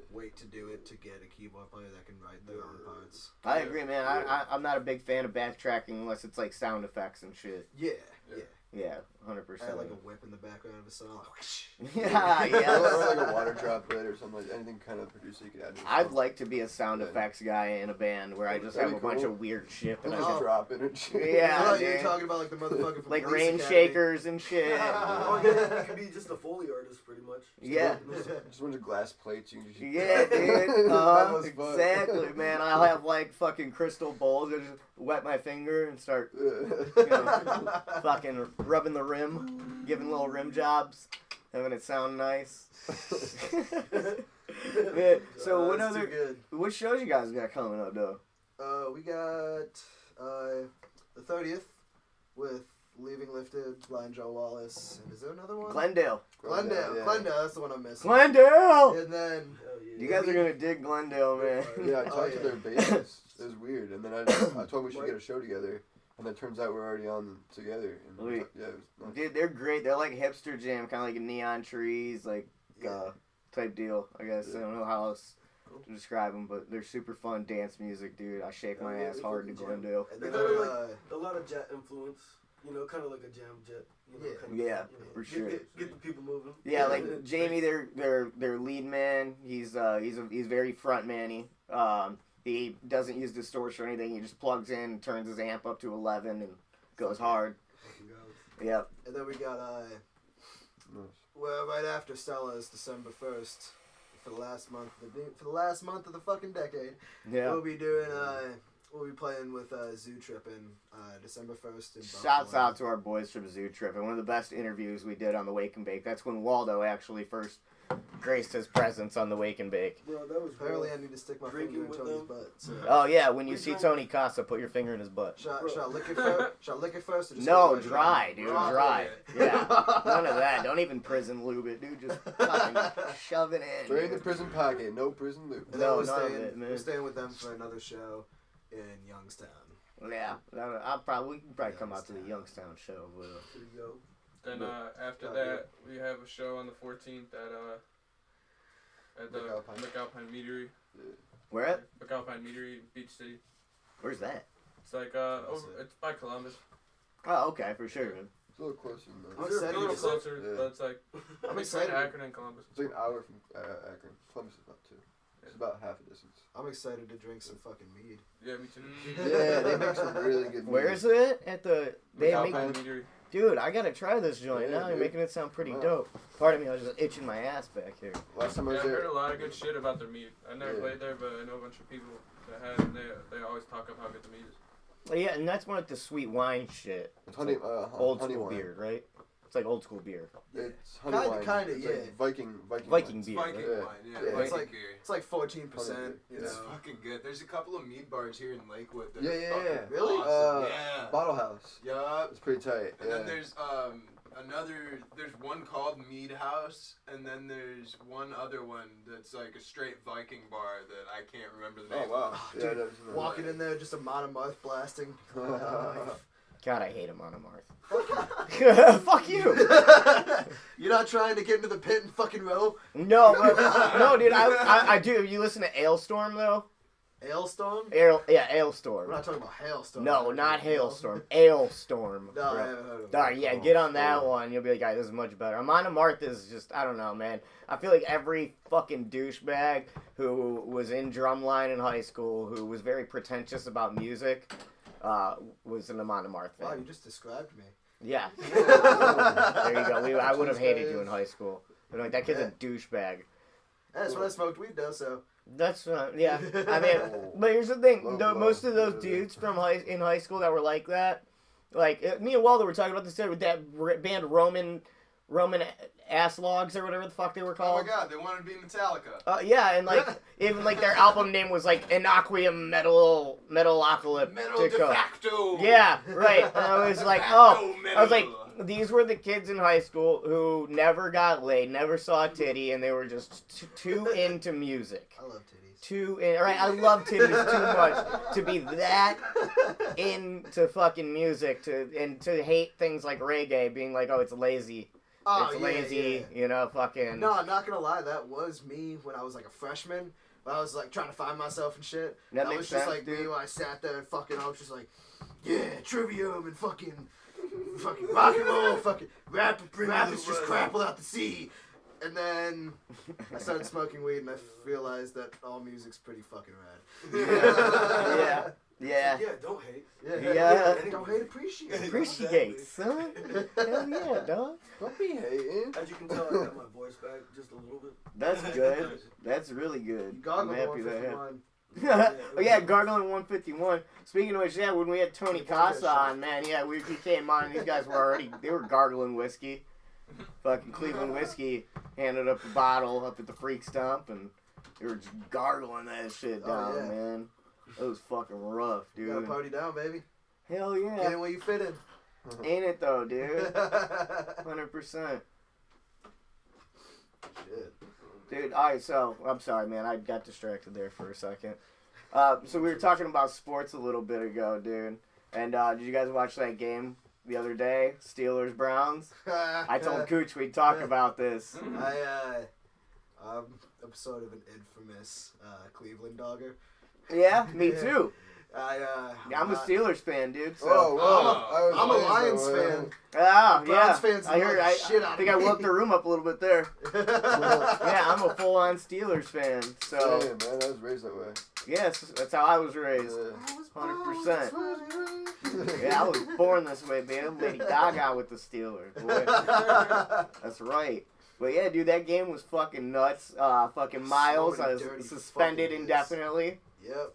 wait to do it to get a keyboard player that can write their own parts. I agree, man. I'm not a big fan of backtracking unless it's like sound effects and shit. Yeah. Yeah, I 100%. had like a whip in the background of a song. Yeah, Or yeah. like a water droplet or something like anything kind of producer you could add to the I'd song. like to be a sound effects guy in a band where I just have That'd a be bunch cool. of weird shit and I Just just drop it and shit. Yeah, Oh, you're dude. talking about like the motherfucker from like Police rain Academy. shakers and shit. Or you could be just a Foley artist, pretty much. Yeah. Just a bunch of glass plates you can just Yeah, dude. That was fun. Exactly, man. I'll have like fucking crystal bowls and just wet my finger and start fucking rubbing the rim, giving little rim jobs. Having it sound nice. Man, so that's too good. what shows you guys got coming up though? We got the 30th with Leaving Lifted, Blind Joe Wallace, and is there another one? Glendale. Glendale, yeah. Glendale, that's the one I'm missing. Glendale! And then Hell yeah. You guys are gonna dig Glendale, man. Yeah, I Oh, talked yeah. to their bassist. It was weird, and then I told him we should get a show together, and then it turns out we're already on together. And Wait. yeah, it was nice. Dude, they're great. They're like hipster jam, kind of like neon trees, like Yeah. type deal. I guess I Yeah. don't know how else to describe them, but they're super fun dance music, dude. I shake my Yeah, ass they hard to fucking jam. Glendale. And They then got a lot of jet influence, you know, kind of like a jam jet. You know, Yeah. kind of, Yeah, you know, for sure. Get the people moving. Yeah, like Jamie, their lead man. He's very front man-y. He doesn't use distortion or anything. He just plugs in, turns his amp up to 11, and goes hard. Fucking goes. Yep. And then we got Nice. well, right after Stella's December 1st. For the last month of the fucking decade, Yeah. we'll be doing we'll be playing with Zoo Trippin' December 1st in Shouts Buffalo. out to our boys from Zoo Trip, and one of the best interviews we did on the Wake and Bake. That's when Waldo actually first graced his presence on the Wake and Bake. Bro, that was Apparently, rough. I need to stick my Drinking finger in with Tony's them. butt. So. Oh yeah, when you We see drank- Tony Costa, put your finger in his butt. Should I lick it Bro. first? Should I lick it first? Or just No, go dry, dude, Rock dry. it. Yeah, none of that. Don't even prison lube it, dude. Just fucking shove it in. Straight in the dude. prison pocket, no prison loop. And then No, we're none of staying. it, man. We're staying with them for another show in Youngstown. Yeah, we can probably come out to the Youngstown show. There you go. Then after Oh, that, we have a show on the 14th at the McAlpine. McAlpine Meadery. Where at? McAlpine Meadery, Beach City. Where's that? It's like it's by Columbus. Oh, okay, for sure, man. It's a little closer than I'm that. It's a excited little to- closer, Yeah. but it's like I'm between excited. Akron and Columbus. It's like an hour from Akron. Columbus is about 2. It's about half a distance. I'm excited to drink some fucking mead. Yeah, me too. Yeah, they make some really good. Where is it? At the they make. McAlpine Meadery. Dude, I gotta try this joint. Yeah, Now you're dude. making it sound pretty Wow. dope. Pardon me, I was just itching my ass back here. Last time I Yeah, was I've heard there, a lot of good shit about their meat. I never Yeah. played there, but I know a bunch of people that have, and they always talk up how good the meat is. Well, yeah, and that's one with the sweet wine shit. it's honey, Old honey school wine. beer, right? It's like old school beer. It's honey Kinda- wine. kinda, It's yeah. like Viking Viking wine. beer. Viking Yeah. wine, yeah. Yeah, Viking it's like- beer. It's like 14%. You It's know. fucking good. There's a couple of mead bars here in Lakewood that Yeah, are yeah, fucking yeah. Really? awesome. Yeah. Bottle House. Yup. It's pretty tight. And Yeah. then there's there's one called Mead House, and then there's one other one that's like a straight Viking bar that I can't remember the Oh name. wow. Oh, Yeah, dude, that was Walking in there, just a monomarth blasting. God, I hate him on a Marth. Fuck you. You're not trying to get into the pit and fucking row? No, no, dude. I do. You listen to Ailstorm though? Hailstorm? Ailstorm. We're not talking about hailstorm. No, not Hailstorm. Ailstorm. No, I haven't heard of Alright, that. yeah, get on that one. You'll be like, guys, this is much better. Amana Marth is just, I don't know, man. I feel like every fucking douchebag who was in drumline in high school, who was very pretentious about music, was an Amana Marth Wow, fan. you just described me. Yeah. There you go. I would have hated you in high school. But like, that kid's a douchebag. That's when I smoked weed, though, so. That's yeah. I mean, but here's the thing: most of those Yeah. dudes from high school that were like that, like me and Waldo were talking about this with that band Roman Ass Logs or whatever the fuck they were Oh called. my god, they wanted to be Metallica. Yeah, and like even like their album name was like Inoquium Metalocalyptico. Metal de facto. Yeah, right. And I was like, oh, I was like, these were the kids in high school who never got laid, never saw a titty, and they were just too into music. I love titties. Too in, right? I love titties too much to be that into fucking music and to hate things like reggae, being like, oh, it's lazy. Oh, It's yeah, lazy, yeah. you know, fucking. No, I'm not gonna lie, that was me when I was like a freshman. When I was like trying to find myself and shit. That I makes was just sense, like me dude. when I sat there and fucking, I was just like, yeah, Trivium and fucking rock and roll, fucking rap is just crap without the C. And then I started smoking weed and I realized that all music's pretty fucking rad. Yeah. Yeah. Yeah, don't hate. Yeah. Don't hate, appreciate. Appreciate, son. Hell yeah, dog. Don't be hating. As you can tell, I got my voice back just a little bit. That's good. That's really You good. got I'm me happy that happened. 151. Oh yeah, Gargling 151. Speaking of which, yeah, when we had Tony Casa on, man, yeah, he came on and these guys were already, they were gargling whiskey. Fucking Cleveland whiskey handed up a bottle up at the Freak Stomp, and they were just gargling that shit down, yeah. man. It was fucking rough, dude. Gotta party down, baby. Hell Get yeah. in where you fit in. Ain't it though, dude? 100%. Shit. Dude, alright, so, I'm sorry, man. I got distracted there for a second. So we were talking about sports a little bit ago, dude. And did you guys watch that game the other day? Steelers-Browns? I told Cooch we'd talk about this. Episode of an infamous Cleveland dogger. Yeah, me too. I'm a not- Steelers fan, dude. So. Oh, I'm a Lions fan. Oh, Browns yeah. fans I heard. annoy the shit out I of think I me. woke the room up a little bit there. Yeah, I'm a full-on Steelers fan. So, Yeah, man, I was raised that way. yes, that's how I was raised. 100%. Yeah, I was born this way, man. Lady Gaga with the Steelers, boy. That's right. But yeah, dude, that game was fucking nuts. Fucking Miles, many I was dirty suspended fucking indefinitely. Yep.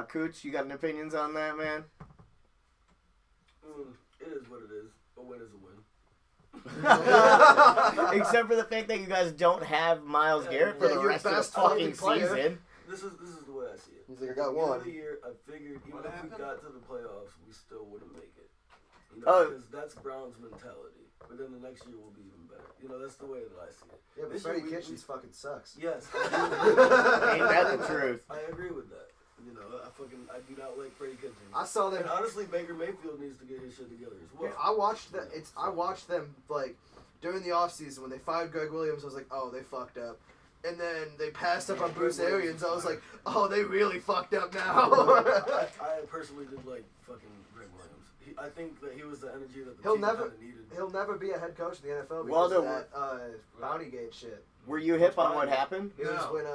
Cooch, you got any opinions on that, man? It is what it is. A win is a win. Except for the fact that you guys don't have Miles Garrett for Yeah, the your rest of the best fucking fucking player. season. This is the way I see it. He's like, I got Beginning one. of the year, I figured even What if happened? we got to the playoffs, we still wouldn't make it. You know, Oh. because that's Brown's mentality. But then the next year will be even better. You know, that's the way that I see it. Yeah, but This year Freddie we- Kitchens fucking sucks. Yes. Ain't that the truth? I agree with that. You know, I do not like Freddie Kitchens. I saw them. And honestly, Baker Mayfield needs to get his shit together as well. Yeah, I watched them like during the offseason when they fired Greg Williams. I was like, oh, they fucked up. And then they passed up on Bruce Arians. I was like, oh, they really fucked up now. I personally did like fucking Greg Williams. I think that he was the energy that the He'll team never- kinda needed. He'll never be a head coach in the NFL because Well, of the- that bounty gate shit. Were you hip on what happened? It was No. when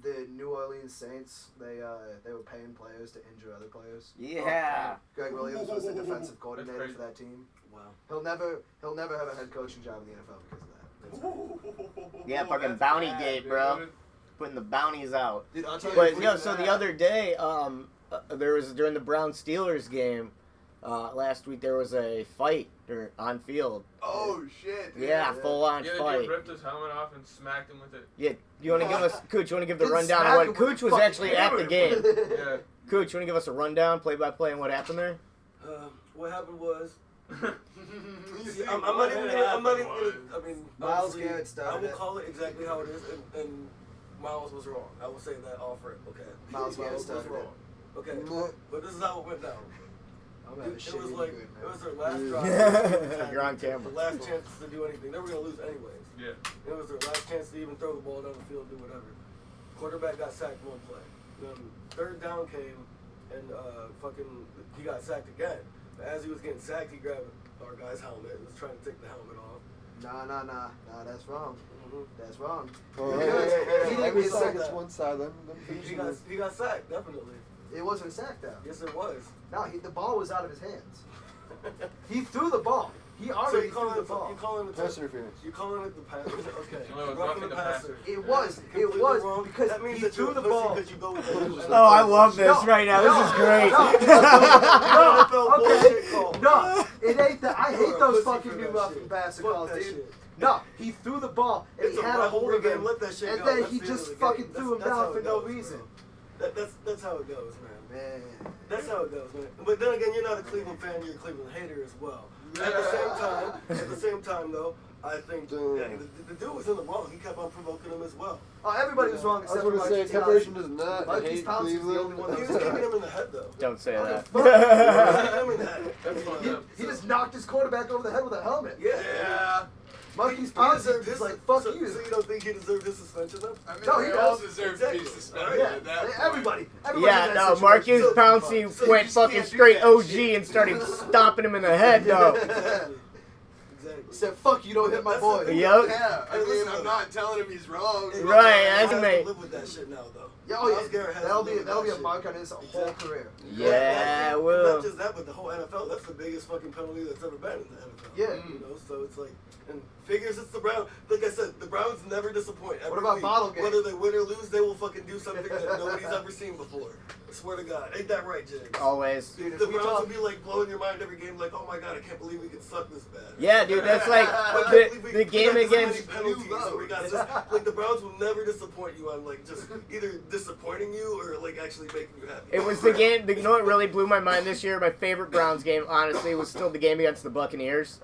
the New Orleans Saints they were paying players to injure other players. Yeah. Greg Williams was the defensive coordinator crazy. for that team. Wow. He'll never have a head coaching job in the NFL because of that. Yeah, fucking That's bounty bad, gate, dude. bro. Putting the bounties out. Dude, I'll tell you But if we yo, did so the that- other day, there was during the Browns Steelers game last week. There was a fight on field. Oh shit. Dude. Yeah, full on Yeah, the fight. dude ripped his helmet off and smacked him with it. Yeah, you want to give us, Cooch? You want to give the Didn't rundown smack on him what with Cooch a was fucking actually at the game? Yeah. Cooch, you want to give us a rundown, play-by-play, on what happened there? What happened was, You see I'm what not even happened gonna, was- I mean, Miles obviously, Garrett I started will it. call it exactly how it is, and Miles was wrong. I will say that off rip, okay? Miles Garrett was started it. wrong. Okay, but this is how it went down. I'm gonna have a It shit was in like, good, it man. was their last Yeah. drive. You're on camera. The last chance to do anything. They were gonna lose anyways. Yeah. It was their last chance to even throw the ball down the field, do whatever. Quarterback got sacked one play. Then third down came, and he got sacked again. But as he was getting sacked, he grabbed our guy's helmet and was trying to take the helmet off. Nah, that's wrong. Mm-hmm. That's wrong. Oh, He didn't Every get sacked. second's one side. He got sacked, definitely. It wasn't a sack though. Yes, it was. No, the ball was out of his hands. He threw the ball. He So already you threw calling the it ball. you calling it Pass interference. you calling it the pass? Okay. No, it was Roughing roughing the the passer. It was Completely wrong. because that means he that threw you're the a pussy ball. because you go with the Oh, I love this No, right now. This is great. No, it ain't that. I You're hate a those pussy fucking for new that muffin shit. bastard Fuck calls, that dude. shit. No, he threw the ball and It's he a had a hold of rivalry game. him, Let that shit and go. then That's he the just end of the fucking game. threw him That's down how for it no goes, reason. bro. That's how it goes, man. Man, That's how it goes, man. But then again, you're not a Cleveland fan; you're a Cleveland hater as well. At the same time, though, I think the dude was in the wrong. He kept on provoking him as well. oh, everybody was wrong I was except going for to say, Marquise Temperation Pouncey. does not Marquise hate Pouncey's the Cleveland. only one He that was kicking him in the head, though. Don't say that. He was kicking him in the head. That's fucked He, up. he just knocked his quarterback over the head with a helmet. Yeah. Marquise He Pouncey deserved is his like, fuck so, you. So you don't think he deserved his suspension, though? I mean, No, he they all does. deserve to be Exactly. suspended Yeah, at that point. everybody in Yeah, that no, situation. Marquise So- Pouncey so you went just fucking can't do straight that OG shit. and started stomping him in the head, though. Exactly. Said, fuck you, don't hit my That's boy. the- Yup. Yeah, I Hey, mean, listen, I'm not telling him he's wrong. Hey, Right, I that's have mate. to live with that shit now, though. Yeah, oh Miles Garrett yeah, has that'll to be live with a that mark shit. on his whole Exactly. career. Yeah, Not will. just that, but the whole NFL. That's the biggest fucking penalty that's ever been in the NFL. Yeah. You know, so it's like, and figures it's the Browns. Like I said, the Browns never never disappoint. Every What about week. bottle game? Whether they win or lose, they will fucking do something that nobody's ever seen before. I swear to God. Ain't that right, Jigs? Always. Dude, if The we Browns talk, will be like blowing your mind every game, like, oh my God, I can't believe we can suck this bad. Yeah, dude, that's like the game we got against. this many penalties, and we got just, like the Browns will never disappoint you on like just either disappointing you or like actually making you happy. It was the game. You know what really blew my mind this year? My favorite Browns game, honestly, was still the game against the Buccaneers,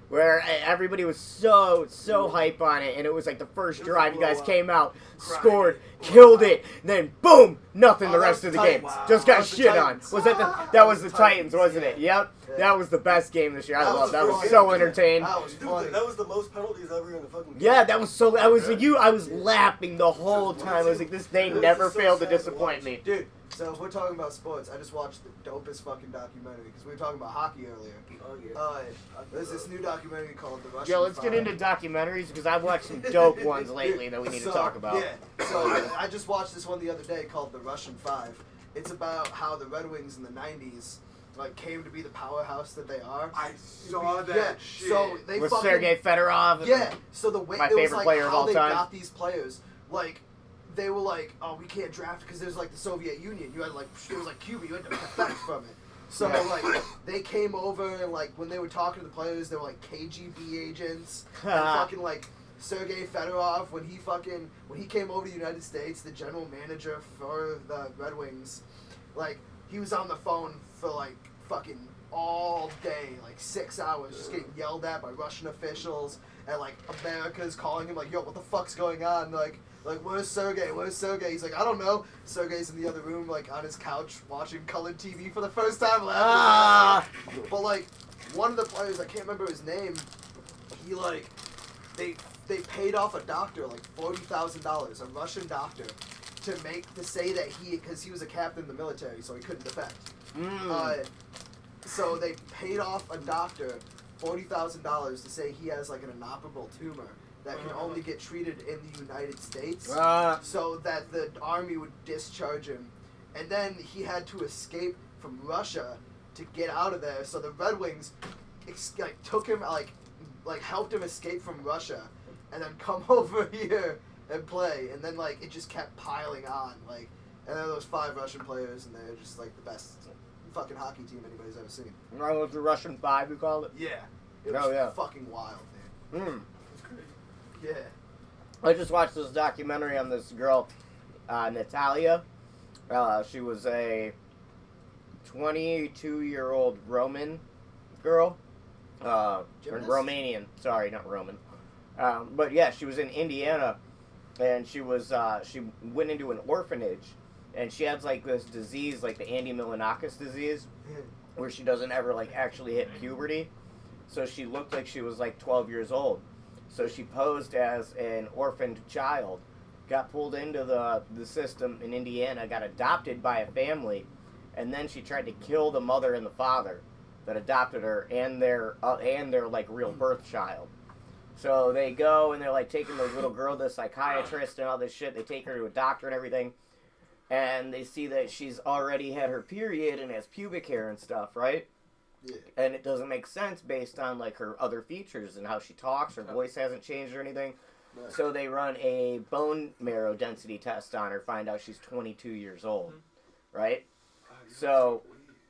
where everybody was so hype on it, and it was like the first drive. You guys came out, scored, killed it, and then boom, nothing the rest of the game. Just got shit on. Was that was the Titans, wasn't it? Yep. That was the best game this year. I loved that. I was so entertained. that was funny. That was the most penalties ever in the fucking game. Yeah, that was so. I was laughing the whole time. I was like, they never failed to disappoint me. Dude, so if we're talking about sports, I just watched the dopest fucking documentary because we were talking about hockey earlier. Oh yeah. There's this new documentary called The Russian Joe, let's get Five. into documentaries because I've watched some dope ones lately that we need to talk about. Yeah, so I just watched this one the other day called The Russian Five. It's about how the Red Wings in the 90s like came to be the powerhouse that they are. I saw that Yeah, shit. so they With fucking, Sergei Fedorov. yeah, so the way My it was favorite like player of how all they time. got these players, like they were like, oh, we can't draft because there's like the Soviet Union. You had like it was like Cuba. You had to defect from it. So Yeah. like they came over and like when they were talking to the players, they were like KGB agents and fucking like Sergei Fedorov when he came over to the United States, the general manager for the Red Wings, like he was on the phone for like fucking all day, like 6 hours, just getting yelled at by Russian officials, and like America's calling him like, yo, what the fuck's going on? Like where's Sergei? Where's Sergei? He's like, I don't know. Sergei's in the other room, like on his couch watching colored TV for the first time. But like one of the players, I can't remember his name. He like they paid off a doctor like $40,000, a Russian doctor, to say that because he was a captain in the military, so he couldn't defect. So they paid off a doctor $40,000 to say he has like an inoperable tumor that can only get treated in the United States, so that the army would discharge him. And then he had to escape from Russia to get out of there. So the Red Wings took him, like helped him escape from Russia, and then come over here and play. And then like it just kept piling on. Like, and then those 5 Russian players, and they're just like the best fucking hockey team anybody's ever seen. Right, was the Russian 5 you called it? Yeah. It was yeah. fucking wild, man. That's crazy. Yeah. I just watched this documentary on this girl, Natalia. She was a 22-year-old Roman girl. Gymnast? Romanian. Sorry, not Roman. But yeah, she was in Indiana, and she went into an orphanage, and she has like this disease, like the Andy Milonakis disease, where she doesn't ever like actually hit puberty. So she looked like she was like 12 years old. So she posed as an orphaned child, got pulled into the system in Indiana, got adopted by a family, and then she tried to kill the mother and the father that adopted her and their like real birth child. So they go and they're like taking the little girl to a psychiatrist and all this shit. They take her to a doctor and everything, and they see that she's already had her period and has pubic hair and stuff, right? Yeah. And it doesn't make sense based on like her other features and how she talks. Her voice hasn't changed or anything. Right. So they run a bone marrow density test on her, find out she's 22 years old, right? So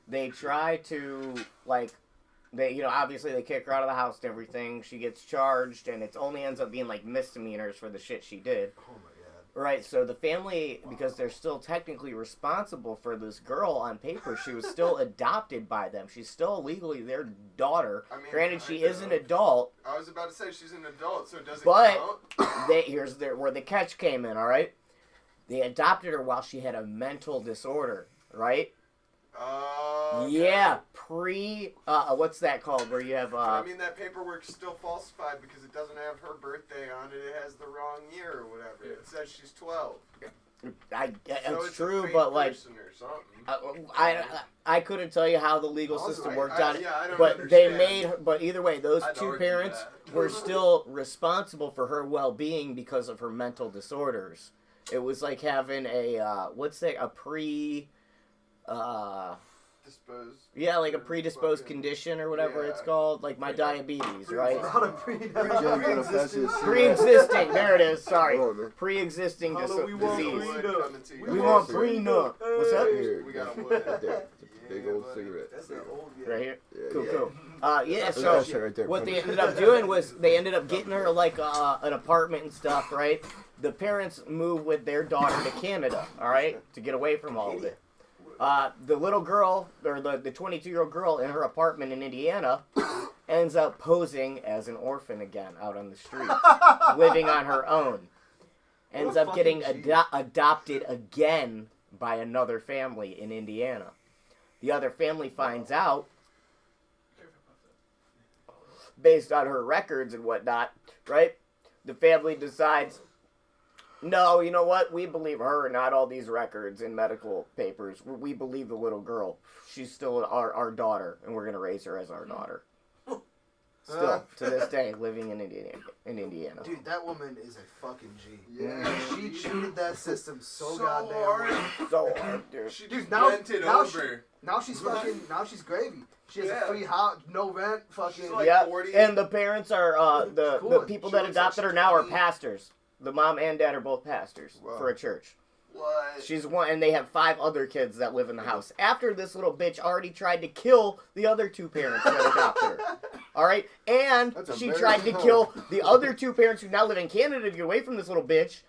they try to obviously they kick her out of the house and everything. She gets charged, and it only ends up being like misdemeanors for the shit she did. Oh my god. Right, so the family, because they're still technically responsible for this girl on paper, she was still adopted by them. She's still legally their daughter. I mean, Granted, she is an adult, I was about to say she's an adult, so it doesn't but count. here's where the catch came in, all right? They adopted her while she had a mental disorder, right? Okay. Yeah, what's that called, where you have, I mean, that paperwork's still falsified because it doesn't have her birthday on it. It has the wrong year or whatever. It says she's 12. so it's true, a fake but like, person or something. I couldn't tell you how the legal system Right. worked on it, I don't but understand. but either way, those I'd two argue parents that. were still responsible for her well-being because of her mental disorders. It was like having a Disposed. Yeah, like a predisposed condition or whatever it's called, like my diabetes, right? Not a pre-existing. Pre-existing, there it is. Sorry, Come on, man. pre-existing we want disease. prenup. We want prenup. What's up? Here, We got a right wood. there. It's a big old cigarette. That's that old Right here. Yeah, Cool, yeah. cool. Yeah, That's so that shit right there. what they ended up doing was they ended up getting her like an apartment and stuff, right? The parents moved with their daughter to Canada, all right, to get away from all of it. The little girl, or the 22-year-old girl in her apartment in Indiana, ends up posing as an orphan again out on the streets, living on her own. Ends up getting adopted again by another family in Indiana. The other family finds out, based on her records and whatnot, right? The family decides, no, you know what? We believe her, not all these records and medical papers. We believe the little girl. She's still our daughter, and we're going to raise her as our daughter. Still, to this day, living in Indiana. Dude, that woman is a fucking G. Yeah. She cheated that system so So goddamn hard. well. So hard, dude. She Dude, just now- bent it now over. Now she's fucking. Now she's gravy. She has Yeah. a free house, no rent. Fucking. She's like Yeah, 40. and the parents are, the Cool. people She that looks like adopted her she's now are 20. pastors. The mom and dad are both pastors Wow. for a church. What? She's one, and they have 5 other kids that live in the house. After this little bitch already tried to kill the other 2 parents that adopted her. All right, and That's a she very tried to good kill the other 2 parents who now live in Canada to get away from this little bitch.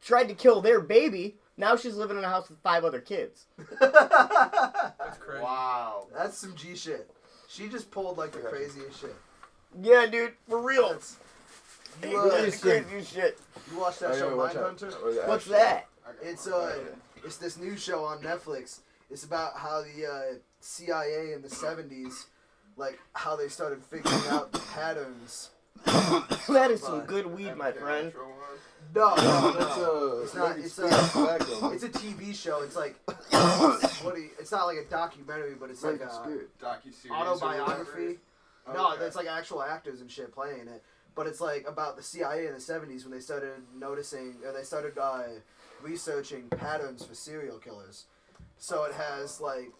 Tried to kill their baby. Now she's living in a house with 5 other kids. That's crazy. Wow. That's some G shit. She just pulled like the craziest shit. Yeah, dude, for real. That's, Hey, you, that's the craziest shit. you watched that show Mindhunter? What's that? It's this new show on Netflix. It's about how the CIA in the 70s, like how they started figuring out the patterns. That is some good weed, my friend. No, That's it's not. It's it's a TV show. It's like it's not like a documentary, but it's like a Docu-series. autobiography. or No, whatever. it's like actual actors and shit playing it. But it's like about the CIA in the 70s when they started noticing, or they started researching patterns for serial killers. So it has like,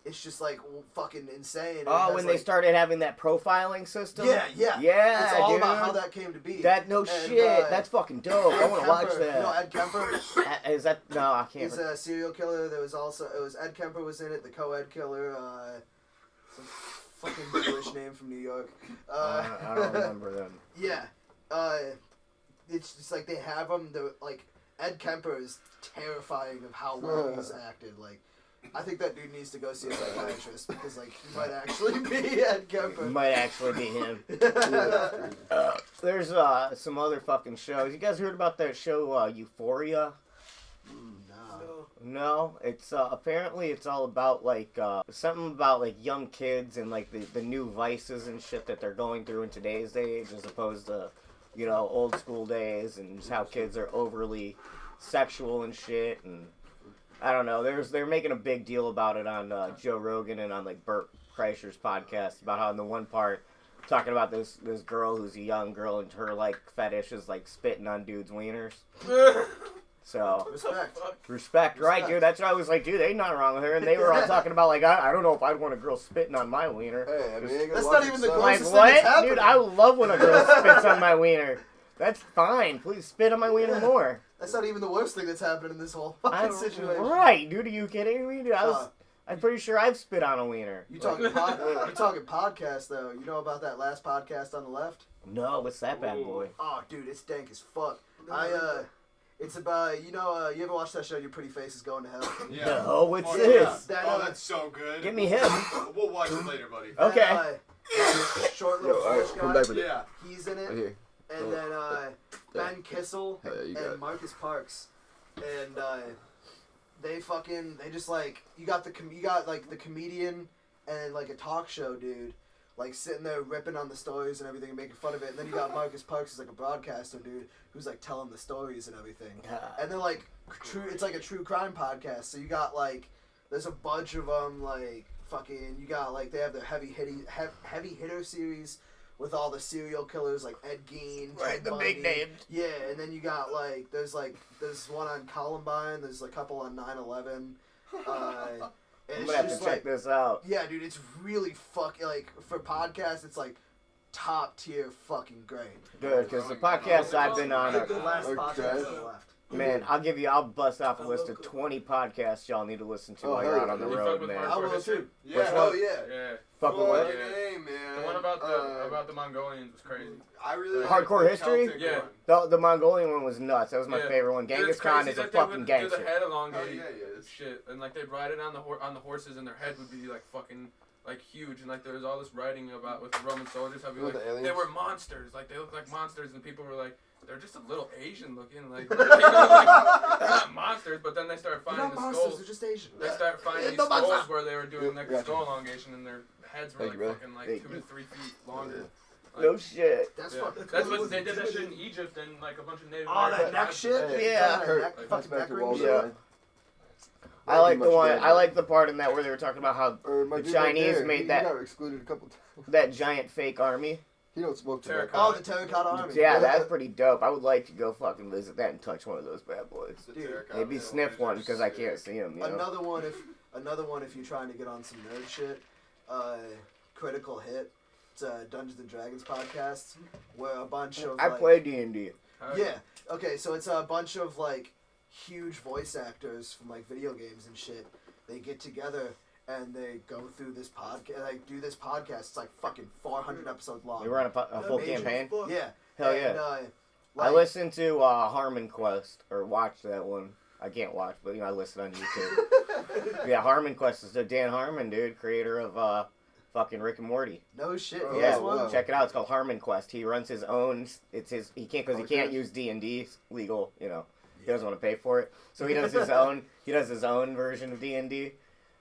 it's just like fucking insane. And it Oh, has, when like, they started having that profiling system? Yeah. Yeah, It's all dude. about how that came to be. That, no And, shit. That's fucking dope. I Ed want to watch Kemper, that. You know Ed Kemper? Is that... No, I can't. He's a serial killer. There was also, it was Ed Kemper was in it, the co-ed killer, some fucking Jewish name from New York. I don't remember them. Yeah. It's just like they have him, like, Ed Kemper is terrifying of how well he's acted. Like, I think that dude needs to go see a psychiatrist because, like, he might actually be Ed Kemper. It might actually be him. There's some other fucking shows. You guys heard about that show Euphoria? No. No, it's apparently it's all about like something about like young kids and like the new vices and shit that they're going through in today's age as opposed to, you know, old school days, and just how kids are overly sexual and shit. And I don't know, they're making a big deal about it on Joe Rogan and on like Bert Kreischer's podcast about how in the one part talking about this girl who's a young girl and her like fetish is like spitting on dudes' wieners. So respect, right, dude? That's what I was like, dude. Ain't nothing wrong with her, and they were all talking about like, I don't know if I'd want a girl spitting on my wiener. Hey, I mean, ain't gonna That's watch not it, even the son. Like closest thing that's what, happening. dude? I love when a girl spits on my wiener. That's fine. Please spit on my wiener more. That's not even the worst thing that's happened in this whole fucking situation. Right, dude? Are you kidding me, dude? I'm pretty sure I've spit on a wiener. You talking podcast though? You know about that last podcast on the left? No, what's that bad boy? Oh, dude, it's dank as fuck. It's about you ever watch that show? Your Pretty Face is Going to Hell. Yeah. No, what's Oh, this? yeah. Oh, that's so good. Give me him. We'll watch it later, buddy. Okay. Short little Yo, alright, Polish come guy. back with it. Yeah. He's in Right it, here. and then Ben Kissel Hell yeah, you got and it. Marcus Parks, and they just like you got the comedian and like a talk show dude. Like sitting there ripping on the stories and everything and making fun of it. And then you got Marcus Parks, who's like a broadcaster dude, who's like telling the stories and everything. And they're like it's like a true crime podcast. So you got like, there's a bunch of them like fucking. You got like they have their heavy hitter series with all the serial killers like Ed Gein, Right, Ted the Bundy. big names. Yeah, and then you got there's one on Columbine. There's a couple on 9/11. I'm it's gonna have to just check like, this out. yeah, dude, it's really fucking, like, for podcasts, it's like top tier fucking great. Good, because the podcasts I've been on The are, last Or podcast trash. on the left. man, I'll bust off a list of 20 podcasts y'all need to listen to Oh, while hell you're out yeah. on the You road, fuck with man. Hardcore I will History? too. Yeah, Which hell one? yeah. Yeah. Fuck with what? Fucking A, man. The one about the Mongolians was crazy. I really Hardcore like the History? Celtic Yeah. one. The Mongolian one was nuts. That was my Yeah. favorite one. Dude, Genghis it's Khan crazy is a that they fucking would gangster. Do the head elongated Oh, yeah, he is. shit, and like they'd ride it on the horses, and their head would be like fucking like huge, and like there was all this writing about with the Roman soldiers how With the like aliens? they were monsters, like they looked like monsters, and people were like they're just a little Asian looking, like, you know, like they're not monsters, but then they started They're finding not the monsters, skulls. they're just Asian. They start finding these No skulls monster. where they were doing like the Gotcha. skull elongation, and their heads were Thank like you, brother. fucking like Thank 2 to 3 feet longer. Like, No shit. That's yeah. fucking That's cool. what they did that shit in Egypt and like a bunch of Native Oh, that American neck tribes. shit? Hey, Yeah. That neck, Like, That's fucking back neck to ring Waldo, shit. man. I like the Much one. better. I like the part in that where they were talking about how Or my The dude right Chinese there, made he that- got excluded a couple times. that giant fake army. He don't smoke tobacco. Terracotta. Oh, the Terracotta Army. Yeah, that's pretty dope. I would like to go fucking visit that and touch one of those bad boys. The Dude, Terracotta Maybe Hill sniff Lasers one because I sick. can't see them. You know? Another one if you're trying to get on some nerd shit, Critical Hit. It's a Dungeons and Dragons podcast where a bunch of I like, play D&D. Yeah. Okay, so it's a bunch of like huge voice actors from like video games and shit. They get together and they go through this podcast, like do this podcast. It's like fucking 400 episodes long. You run a full Major campaign. Yeah. Hell and, yeah. I I listened to Harmon Quest or watched that one. I can't watch, but you know I listen on YouTube. Yeah, Harmon Quest is Dan Harmon, dude, creator of fucking Rick and Morty. No shit. Oh, he Yeah, has one? wow. check it out. It's called Harmon Quest. He runs his own. It's his. He can't because he can't Podcast? use D&D legal. You know, he doesn't want to pay for it. So he does his own. He does his own version of D&D,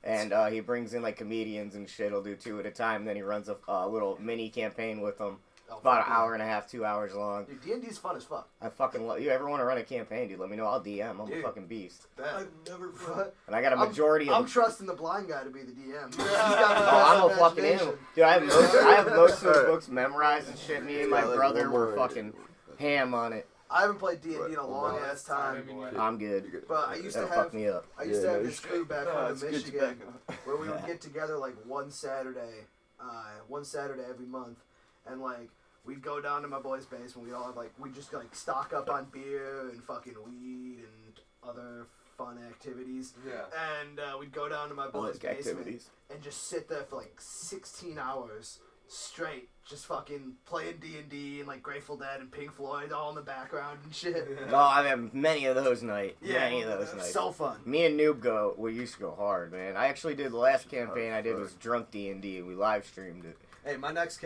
and he brings in like comedians and shit. He'll do 2 at a time. Then he runs a little mini campaign with them, Oh, about fuck an yeah. hour and a half, 2 hours long. Dude, D&D's fun as fuck. I fucking love. You ever want to run a campaign, dude? Let me know. I'll DM. I'm a Dude. fucking beast, Bet. I've never played. What? and I got a majority I'm of. trusting the blind guy to be the DM. He's Oh, got the Oh, I'm a best fucking imagination. animal. Dude, I have most of those books memorized and shit. Me and my Yeah, like brother one were more. fucking ham on it. I haven't played D&D in a long ass time. I'm good. But I used to That'll have fuck me up. I used to have this crew back home it's in good Michigan tobacco. where we would get together like one Saturday every month, and like we'd go down to my boy's basement. We'd all have we'd just like stock up on beer and fucking weed and other fun activities. Yeah. And we'd go down to my I boy's like basement activities. and just sit there for like 16 hours straight, just fucking playing D&D and like Grateful Dead and Pink Floyd all in the background and shit. Oh, I've had many of those nights. Yeah, Many of those nights. So fun. Me and Noob we used to go hard, man. I actually did the last campaign I did was drunk D&D. We live streamed it. Hey, my next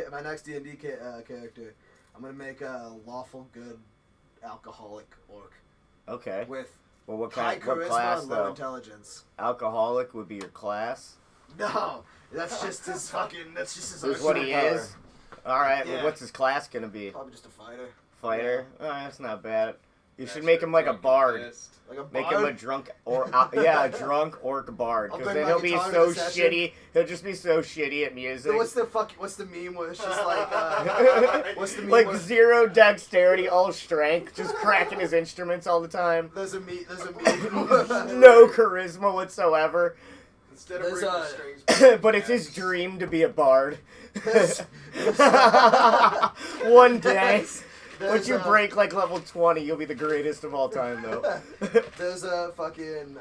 D&D character, I'm gonna make a lawful good alcoholic orc Okay. with Well, what high kind? What charisma class and low though? intelligence. Alcoholic would be your class. No, that's just his fucking. That's just his. That's what he superpower. is. All right. Yeah. Well, what's his class gonna be? Probably just a fighter. Fighter. Oh, that's not bad. You should make him like a bard. Like a Make him a bard. drunk or a drunk orc bard, I'll because bring then my he'll be guitar to so the session. shitty. He'll just be so shitty at music. So what's the meme where it's just like what's the meme Like where zero dexterity, all strength, just cracking his instruments all the time. there's a meme No charisma whatsoever. Instead of There's bringing a- strings, But it's his dream to be a bard. There's- One day, there's once you a- break like level 20, you'll be the greatest of all time, though. There's a fucking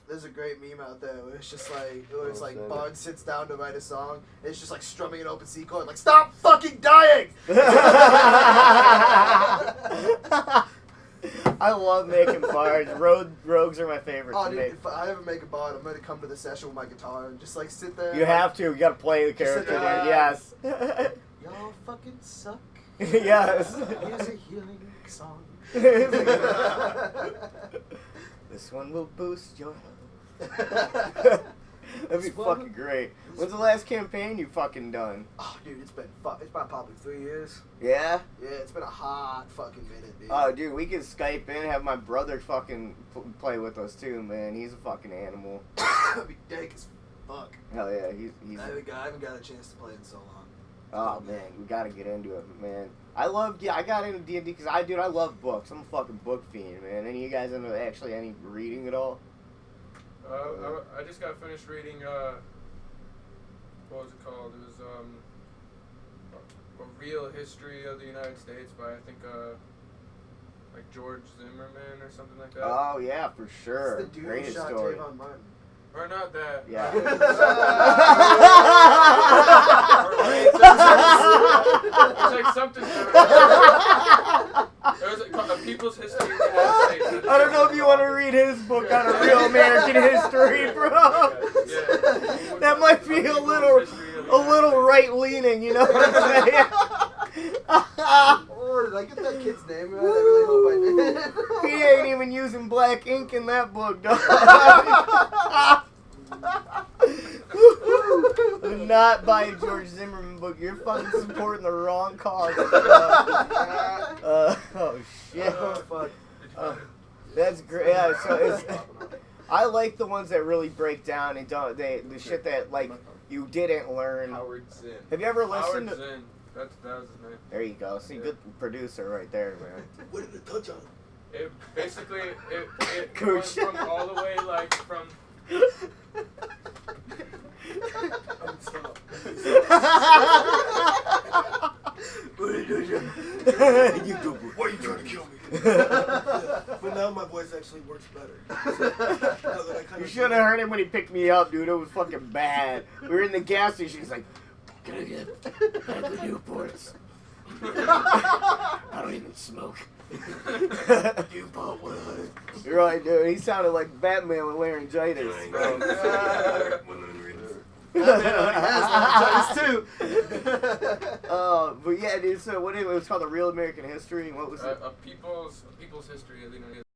there's a great meme out there where it's just like where it's Oh, like send it. Bard sits down to write a song and it's just like strumming an open C chord like stop fucking dying. I love making bards. Rogues are my favorite Oh to dude, make. if I ever make a bard, I'm gonna come to the session with my guitar and just like sit there. You have to. You gotta play the Just sit character there. there. Y'all fucking suck. Yes. Yes. Here's a healing song. This one will boost your health. That'd be fucking great. When's the last campaign you fucking done? Oh, dude, it's been probably 3 years. Yeah? Yeah, it's been a hot fucking minute, dude. Oh, dude, we can Skype in, have my brother fucking play with us too, man. He's a fucking animal. That'd be dank as fuck. Hell yeah, he's. I haven't got a chance to play in so long. Oh man, we gotta get into it, man. I got into D&D because I love books. I'm a fucking book fiend, man. Any of you guys into actually any reading at all? I just got finished reading, what was it called? It was, A Real History of the United States by, I think, like George Zimmerman or something like that. Oh, yeah, for sure. It's the dude Great who shot story. Trayvon Martin. Or not that. Yeah. It's like something. It was like a People's History of the United States. I don't know if you want to read his book on a real American history, bro. Yeah. That might be a little right leaning, you know what I'm saying? Oh, did I get that kid's name right? I really hope I did. He ain't even using black ink in that book, dog. Do not buy a George Zimmerman book. You're fucking supporting the wrong cause. Oh shit. Oh, fuck. That's great. Yeah, so it's, I like the ones that really break down and don't the shit that like you didn't learn. Howard Zinn. Have you ever listened Howard to? Zinn. That was his name. There you go. See, good producer right there, man. What did it touch on? It basically it went Cooch. from all the way like from. Stop. Why are you trying to kill me? But now my voice actually works better. You should have heard him when he picked me up, dude. It was fucking bad. We were in the gas station. He's like, "Can I get the Newports? I don't even smoke." Newport wood. You're right, dude. He sounded like Batman with laryngitis. Bro. But yeah, dude. So what it was called, A Real American History. And what was it? A people's history of the United States.